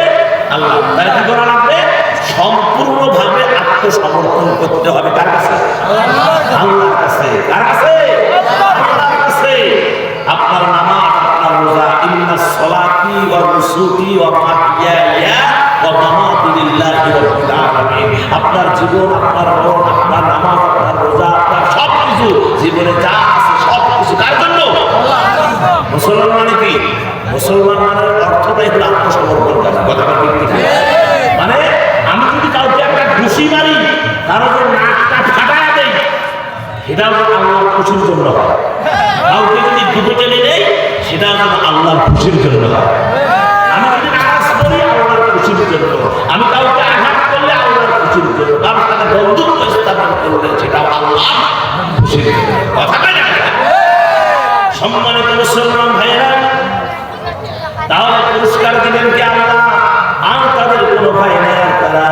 আল্লাহ? তাই কি করা লাগবে? সম্পূর্ণভাবে আত্মসমর্পণ করতে হবে। কার কাছে? আল্লাহর কাছে। কার কাছে? আল্লাহর কাছে। আপনার নামাজ, আপনার রোজা, ইন্নাস সালাতি ওয়া নুসুকি ওয়া মাহইয়ায়া ওয়া মামাতি লিল্লাহি রাব্বিল আলামিন। আপনার জীবন, আপনার মরণ, আপনার নামাজ, আপনার রোজা, আপনার সবকিছু, জীবনে যা আছে সবকিছু কার জন্য? মুসলমান মানে কি? মুসলমান মানে অর্থটাই হলো আত্মসমর্পণ করা। কথাটা ঠিক ঠিক। মানে আমি যদি কাউকে একটা ঘুষি মারি, কারো যে নাকটা ফাটায় দেই, সেটাও আল্লাহর খুশির জন্য হয়। কাউকে যদি দুটো টেনে নেই, সেটাও আল্লাহর খুশির জন্য হয়। আমি যদি আঘাত করি, আল্লাহর খুশির জন্য। আমি কাউকে আঘাত করলে আল্লাহর খুশির জন্য। কারোর সাথে বন্ধুত্ব স্থাপন করলে সেটাও আল্লাহর খুশির জন্য। কথাটা না? সম্মানিত মুসলমান ভাইয়েরা, তাহলে পুরস্কার দিবেন কি আল্লাহ? আর তাদের কোনো ভয় নেই, তারা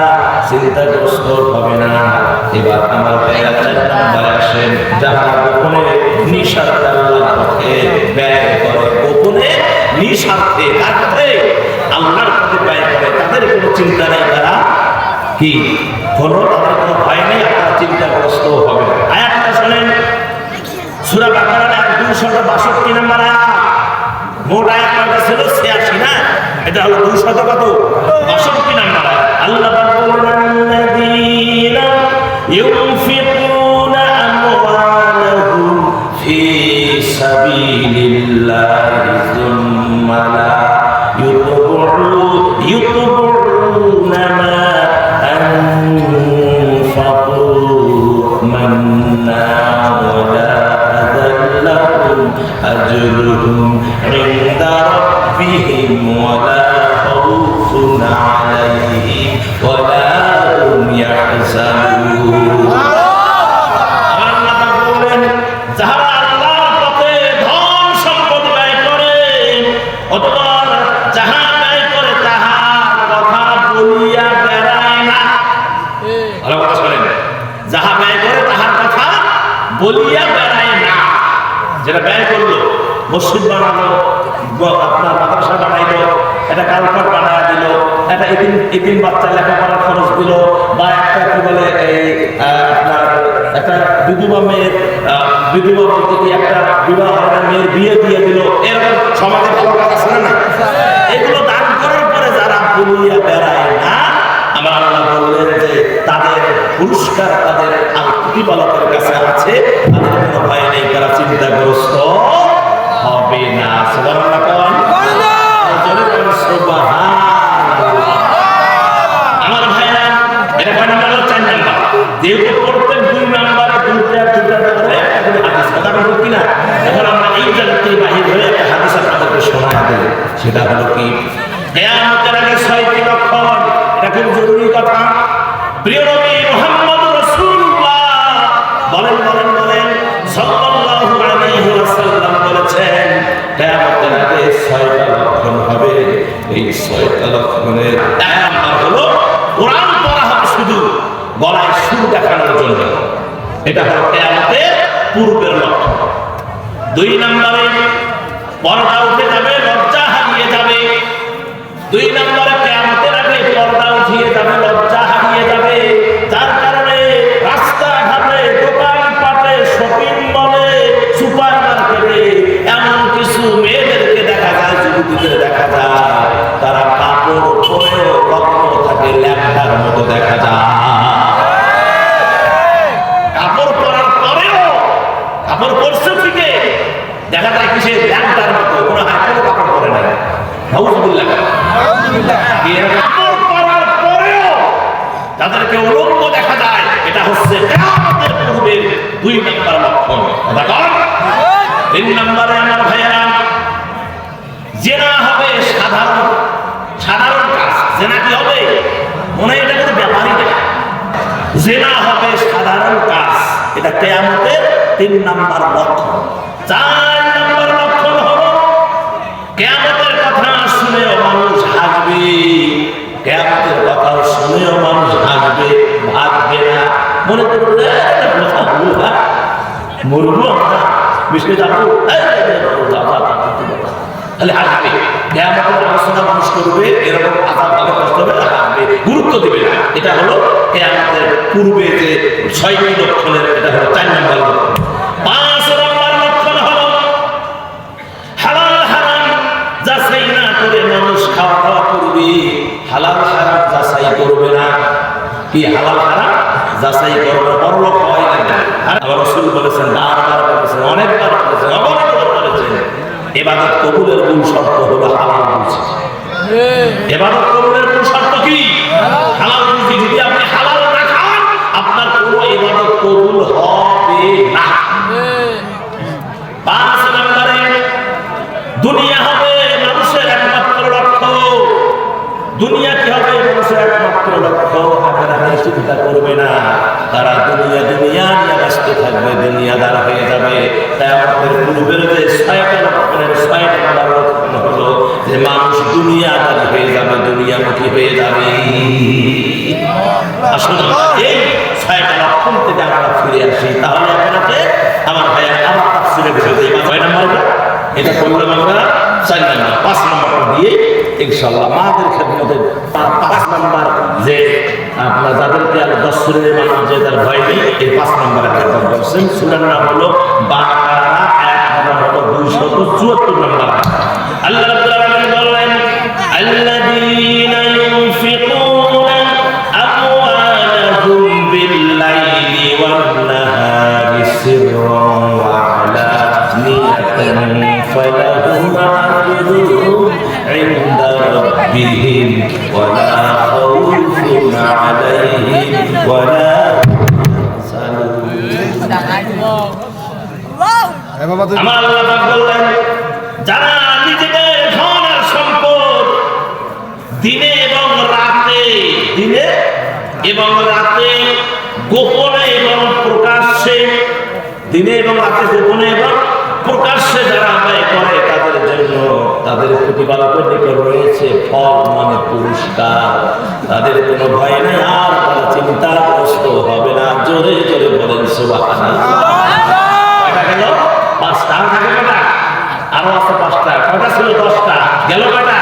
চিন্তাগ্রস্ত হবে না। এবার আমার ভাইয়েরা 4 নম্বরে আসেন, যারা গোপনে নিঃস্বার্থে আল্লাহর পথে ব্যয় করে, গোপনে নিঃস্বার্থে কার পথে? আল্লাহর পথে ব্যয় করে, তাদের কোনো চিন্তা নেই, তারা কি তাদের কোনো ভয় নেই, তারা চিন্তাগ্রস্ত হবে না। আয়াতটা শোনেন, সূরা বাকারার 262 নম্বর আয়াত। মোট আয়াত কয়টা ছিল? 86 না? এটা হলো 200 কত? 62 নম্বর আয়াত। আল্লাহ বলেন, আল্লাযীনা ইউনফিকুনা আমওয়ালাহুম ফি সাবিলিল্লাহি সুম্মা লা ইউতবিউনা মা আনফাকু মান্না ওয়ালা আযাল্লাহুম আজরুহুম ইনদা রাব্বিহিম ওয়ালা খাউফুন আলাইহিম ওয়ালা হুম ইয়াহজানুন। আল্লাহ বলেন, যারা আল্লাহর পথে ধন সম্পদ ব্যয় করে অথবা যাহা ব্যয় করে তাহার কথা বলিয়া বেড়ায় না। ভালো কথা শোনেন, যাহা ব্যয় করে তাহার কথা বলিয়া বেড়ায় না। যেটা ব্যয় করলো, মসজিদ বানালো, আপনার মাদ্রাসা বানাইলো, একটা কালপাট বানায় দিল, একটা এতিম বাচ্চা লেখাপড়ার খরচ দিল, বা একটা কি বলে আপনার একটা বিধবা মেয়ের বিধবা বলতে কি একটা বিবাহ মেয়ের বিয়ে দিয়ে দিল, এরকম সমাজে ভালো কাজ আছে না? এগুলো দান করার পরে যারা বলিয়া বেড়ায় না, আমার আল্লাহ বললেন যে তাদের পুরস্কার তাদের প্রতিপালকের কাছে আছে, তাদের কোনো ভয় নেই, তারা চিন্তাগ্রস্ত হবে না। সুবহানাল্লাহ কোন জোরে কোন সুবহানাল্লাহ। আমার ভাইরা, এটা কয় নাম্বার? 4 নাম্বার। যেহেতু প্রত্যেক 2 নাম্বারে দুটা করে একটা হাদিস, কথা বলবো কিনা? এখন আমরা এই জায়গা থেকে বাহির হয়ে একটা হাদিস আপনাদেরকে শোনায় দেব। সেটা হলো কি, কিয়ামতের আগে 6টি লক্ষণ। এটা খুব জরুরি কথা। প্রিয় নবী মুহাম্মদ রাসূলুল্লাহ বলেন সাল্লাল্লাহু আলাইহি ওয়াসাল্লাম বলেছেন, কিয়ামতের আগে 6টা লক্ষণ হবে। এই 6টা লক্ষণের এক নাম্বার হলো কোরআন পড়া হবে শুধু গলায় সুর দেখানোর জন্য। এটা হলো কিয়ামতের পূর্বের লক্ষণ। 2 নম্বরে পর্দা উঠে যাবে, লজ্জা হারিয়ে যাবে। 2 নম্বরে কিয়ামতের আগে পর্দা উঠিয়ে যাবে, লজ্জা হারিয়ে যাবে। যার কারণে রাস্তাঘাটে, দোকানপাটে, শপিং মলে, সুপার মার্কেটে এমন কিছু মেয়েদেরকে দেখা যায়, যুবতীদের দেখা যায়, তারা কাপড় পরেও রত্ন থাকে ল্যাংটার মতো দেখা যায়। কাপড় পরার পরেও, কাপড় পরছে থেকে দেখা যায় কিসে ল্যাংটার মতো, কোনো কাপড় পরে নাই। নাউযুবিল্লাহ। কাপড় পরার পরেও তাদেরকে উলঙ্গ দেখা যায়। এটা হচ্ছে কিয়ামতের পূর্বে 2 নম্বর লক্ষণ। দেখুন 3 নম্বরে আমার ভাইয়েরা, জিনা হবে সাধারণ কাজ। জিনা কি হবে? মনে এটা কোনো ব্যাপারই না। জিনা হবে সাধারণ কাজ। এটা কিয়ামতের 3 নম্বর লক্ষণ। 4 নম্বর লক্ষণ হলো কিয়ামতের কথা শুনেও মানুষ হাসবে। কিয়ামতের কথা শুনেও মানুষ হাসবে, ভাববে না। মনে করবে মরবো আমরা, মিশে যাবো, তাহলে হাসবে। কিয়ামতের আলোচনা মানুষ করবে, এরকম আযাব হবে, কষ্ট হবে, হাসবে, গুরুত্ব দিবে না। এটা হলো কিয়ামতের পূর্বে যে 6টি লক্ষণের, এটা হলো 4 নম্বর লক্ষণ। 5 নম্বর লক্ষণ হলো হালাল হারাম যাচাই না করে মানুষ খাওয়া দাওয়া করবে। হালাল হারাম যাচাই করবে না। কি হালাল হারাম যাচাই করবে? বড়লোক হয় না। আবার রাসূল বলেছেন, বারবার বলেছেন, অনেকবার বলেছেন, অগণিতবার বলেছেন, ইবাদত কবুলের মূল শর্ত হলো হালাল রুজি। ইবাদত কবুলের মূল শর্ত কি? হালাল রুজি। যদি আপনি হালাল না খান, আপনার কোনো ইবাদত কবুল হবে না। 5 নম্বরে দুনিয়া হবে মানুষের একমাত্র লক্ষ্য। দুনিয়া কি হবে? মানুষের একমাত্র লক্ষ্য। আখিরাতের চিন্তা করবে না। তারা দুনিয়া নিয়ে ব্যস্ত থাকবে, দুনিয়াদার হয়ে যাবে। কিয়ামতের পূর্বের যে 6টা লক্ষণের 6 নম্বর লক্ষণ হলো যে মানুষ দুনিয়াদার হয়ে যাবে, দুনিয়ামুখী হয়ে যাবে। আসুন এই 6টা লক্ষণ থেকে আমরা ফিরে আসি। তাহলে আপনাকে আমার ভাইয়া আবার তাফসীরের বিষয়ে 6 নম্বরটা এটা করলাম আমরা। 4 নম্বর 5 নম্বরটা দিয়ে ইনশাআল্লাহ মাদের খেদমতে 5 নম্বর যে আপনার যাদেরকে আর 10 সূরার মানুষ যে তার ভয় নেই, এই 5 নম্বরে একদম বলছেন। সূরার নাম হলো বাকারা, আয়াত নম্বর হলো 274 নম্বর। আল্লাহ রাব্বুল আলামিন বলেন, আল্লাযীনা ইউনফিকুনা আমওয়ালাহুম বিল-লাইলি ওয়ান-নাহারি সিররান ওয়া আলানিয়াতান ফালাহুম আজরুহুম ইনদা রাব্বিহিম ওয়া লা খাউফুন আলাইহিম ওয়া লা ইয়াহজানুন। আমার আল্লাহ পাক বললেন, যারা নিজেদের ধন আর সম্পদ দিনে এবং রাতে গোপনে এবং প্রকাশ্যে, দিনে এবং রাতে গোপনে এবং প্রকাশ্যে যারা ব্যয় করে, তাদের জন্য তাদের প্রতিপালকের নিকট রয়েছে ফল, মানে পুরস্কার। তাদের কোনো ভয় নেই, আর তারা চিন্তাগ্রস্ত হবে না। জোরে জোরে বলেন সুবহানাল্লাহ। কয়টা গেল? 5টা। থাকে কয়টা? আরো আছে 5টা। কয়টা ছিল? 10টা। গেল কয়টা?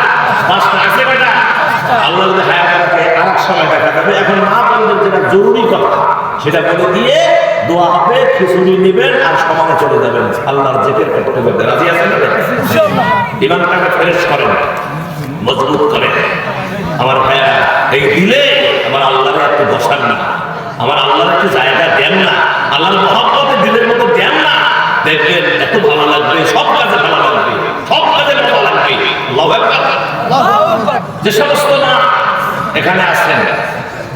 5টা। আছে কয়টা? আল্লাহ যদি হায়াত রাখে আরেক সময় দেখা যাবে। এখন মা বলবেন যেটা জরুরি কথা সেটা বলে দিয়ে দোয়া হবে, খিচুড়ি নেবেন আর সমানে চলে যাবেন। আল্লাহর জিকির করতে করতে রাজি আছেন? ইমানটাকে ফ্রেশ করেন, মজবুত করেন। আমার ভাইয়া, এই দিলে আমার আল্লাহর একটু বসান না, আমার আল্লাহর একটু জায়গা দেন না। আল্লাহর মহব্বতে দিলের মতো জ্ঞান না, দেখবেন এত ভালো লাগবে, সব কাজে ভালো লাগবে, সব কাজে ভালো লাগবে। আল্লাহু আকবার। যে সমস্ত মা এখানে আছেন,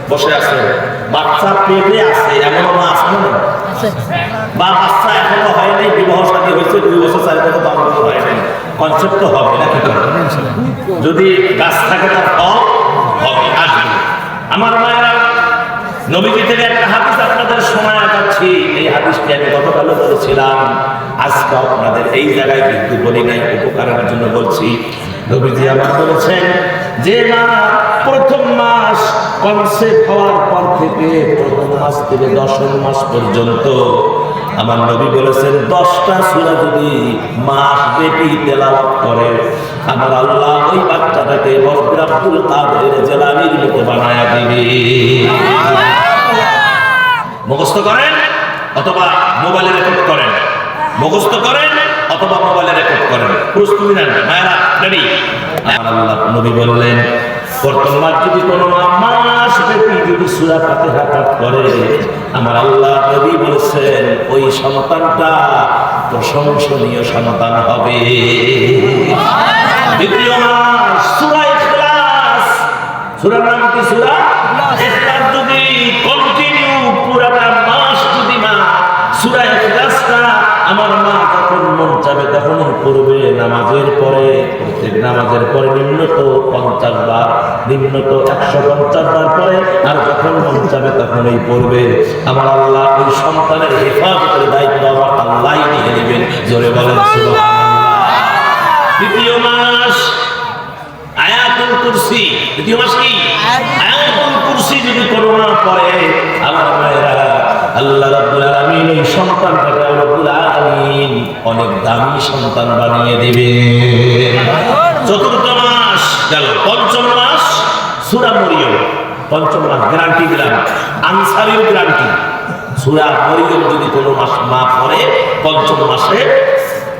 বসে আছেন, বাচ্চা পেটে আছে এমন মা আছে না, বা বাচ্চা এখনো হয়নি, বিবাহ শাদী হয়েছে 2 বছর 4 বছর 5 বছর হয়নি, কনসেপ্ট তো হবে না, কি যদি গাছ থাকে তার ফল হবে, আসবে। আমার মায়েরা, নবীজি থেকে একটা হাদিস আপনাদের শোনায় যাচ্ছি। এই হাদিসটি আমি গতকালও বলেছিলাম, আজকে আপনাদের এই জায়গায় কিন্তু বলি নাই, উপকারের জন্য বলছি। নবীজি আমার বলেছেন যে না, প্রথম মাস কনসেপ্ট হওয়ার পর থেকে প্রথম মাস থেকে 10 মাস পর্যন্ত আমার নবী বলেছেন 10টা সূরা যদি মাস ব্যাপী তেলাওয়াত করে, আমার আল্লাহ ওই বাচ্চাটাকে হযরত আব্দুল কাদের জিলানীর মতো বানায়া দিবে। মুখস্থ করেন অথবা মোবাইলে রেকর্ড করেন, মুখস্থ করেন অথবা মোবাইলে রেকর্ড করেন, প্রস্তুতি নেন মায়েরা, রেডি। আল্লাহ নবী বললেন প্রথম মাস যদি কোনো মাস ব্যাপী যদি সূরা ফাতিহা পাঠ করে, আমার আল্লাহ নবী বলেছেন ওই সন্তানটা প্রশংসনীয় সন্তান হবে। দ্বিতীয় মাস সূরা ইখলাস, সূরার নাম কি? সূরা ইখলাস। যদি কন্টিনিউ পুরাটা মাস যদি মা সূরা ইখলাসটা আমার মা যখন মন চাবে তখনই পড়বে, নামাজের পরে, প্রত্যেক নামাজের পরে নিম্নত 50 বার, নিম্নত 150 বার পরে, আর যখন মন চাবে তখনই পড়বে। আমার আল্লাহ ওই সন্তানের হেফাজতের দায়িত্ব আমার আল্লাহ নিয়ে নেবেন। জোরে বলেন সুবহানাল্লাহ। দ্বিতীয় মাস আয়াতুল কুরসি। দ্বিতীয় মাস কি? আয়াতুল কুরসি যদি কোনো না পড়ে, আমার মায়েরা, আল্লাহ রাব্বুল আলামিন এই সন্তানটাকে রাব্বুল আলামিন অনেক দামি সন্তান বানিয়ে দিবেন। চতুর্থ মাস গেল। পঞ্চম মাস সূরা মরিয়ম। পঞ্চম মাস গ্যারান্টি দিলাম, আনসারীর গ্যারান্টি। সূরা মরিয়ম যদি কোনো মাস মা পড়ে, পঞ্চম মাসে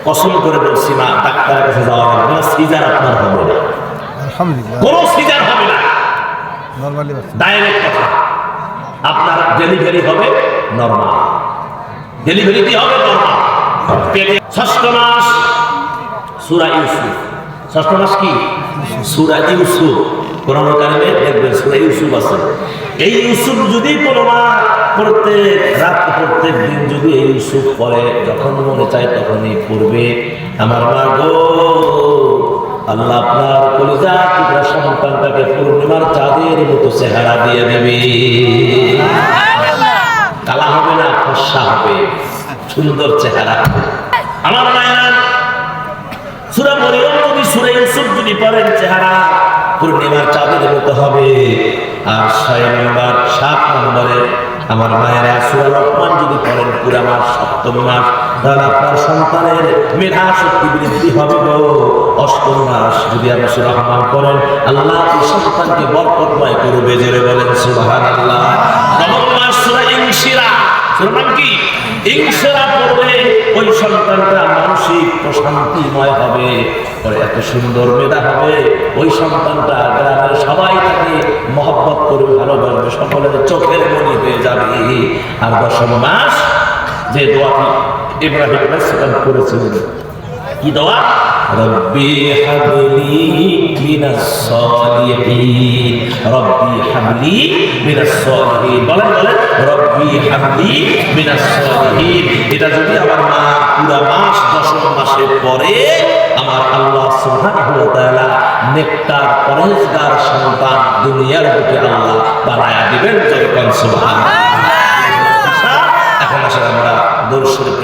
কসম করে বলছি মা, ডাক্তারের কাছে যাওয়া লাগবে না, সিজার আপনার হবে না, আলহামদুলিল্লাহ, কোনো সিজার হবে না, নরমালি ডাইরেক্ট কথা, আপনার ডেলিভারি হবে নরমাল, ডেলিভারি কি হবে নরমাল। ষষ্ঠ মাস সূরা ইউসুফ। ষষ্ঠ মাস কি? সূরা ইউসুফ। কোরআন কারিমে দেখবেন সূরা ইউসুফ আছে। এই ইউসুফ যদি কোনো মা প্রত্যেক রাত প্রত্যেক দিন যদি এই ইউসুফ পড়ে, যখন মনে চায় তখনই পড়বে, আমার মা গো, আল্লাহ আপনার কলিজা টুকরা সন্তানটাকে পূর্ণিমার চাঁদের মতো চেহারা দিয়ে দেবে। কালা হবে না, ফর্সা হবে, সুন্দর চেহারা। আমার মায়েরা, সূরা মরিয়ম যদি সূরা ইউসুফ যদি পড়েন, চেহারা পূর্ণিমার চাঁদের মতো হবে। আর 6 নম্বর 7 নম্বরে আমার মায়েরা সূরা লোকমান যদি পড়েন পুরা মাস, সপ্তম মাস, তাহলে আপনার সন্তানের মেধা শক্তি বৃদ্ধি হবে গো। অষ্টম মাস যদি আপনি সূরা রহমান পড়েন, আল্লাহ এই সন্তানকে বরকতময় করবে। জোরে বলেন সুবহানাল্লাহ। নবম মাস সূরা ইনশিরাহ। সূরা নাম কি? ইনশিরাহ পড়বে, ওই সন্তানটা মানসিক প্রশান্তিময় হবে, পরে এত সুন্দর মেধা হবে, ওই সন্তানটা গ্রামের সবাই তাকে মহব্বত করবে, ভালোবাসবে, সকলের চোখের মনি হয়ে যাবে। আর 10ম মাস যে দোয়াটি ইব্রাহিম আলাইহিস সালাম করেছিলেন, কি দোয়া? রব্বি হাবলি মিনাস সালিহিন, রব্বি হাবলি মিনাস সালিহিন। বলেন বলেন, রব্বি হাবলি মিনাস সালিহিন। এটা যদি আমার মা পুরা মাস 10ম মাসের পরে, আমার আল্লাহ সুবহানাহু ওয়া তাআলা নেককার পরহেজগার সন্তান দুনিয়ার বুকে আল্লাহ বানায়া দিবেন। জয় কোন সুবহানাল্লাহ। এখন আসলে আমরা দরুদ শরীফ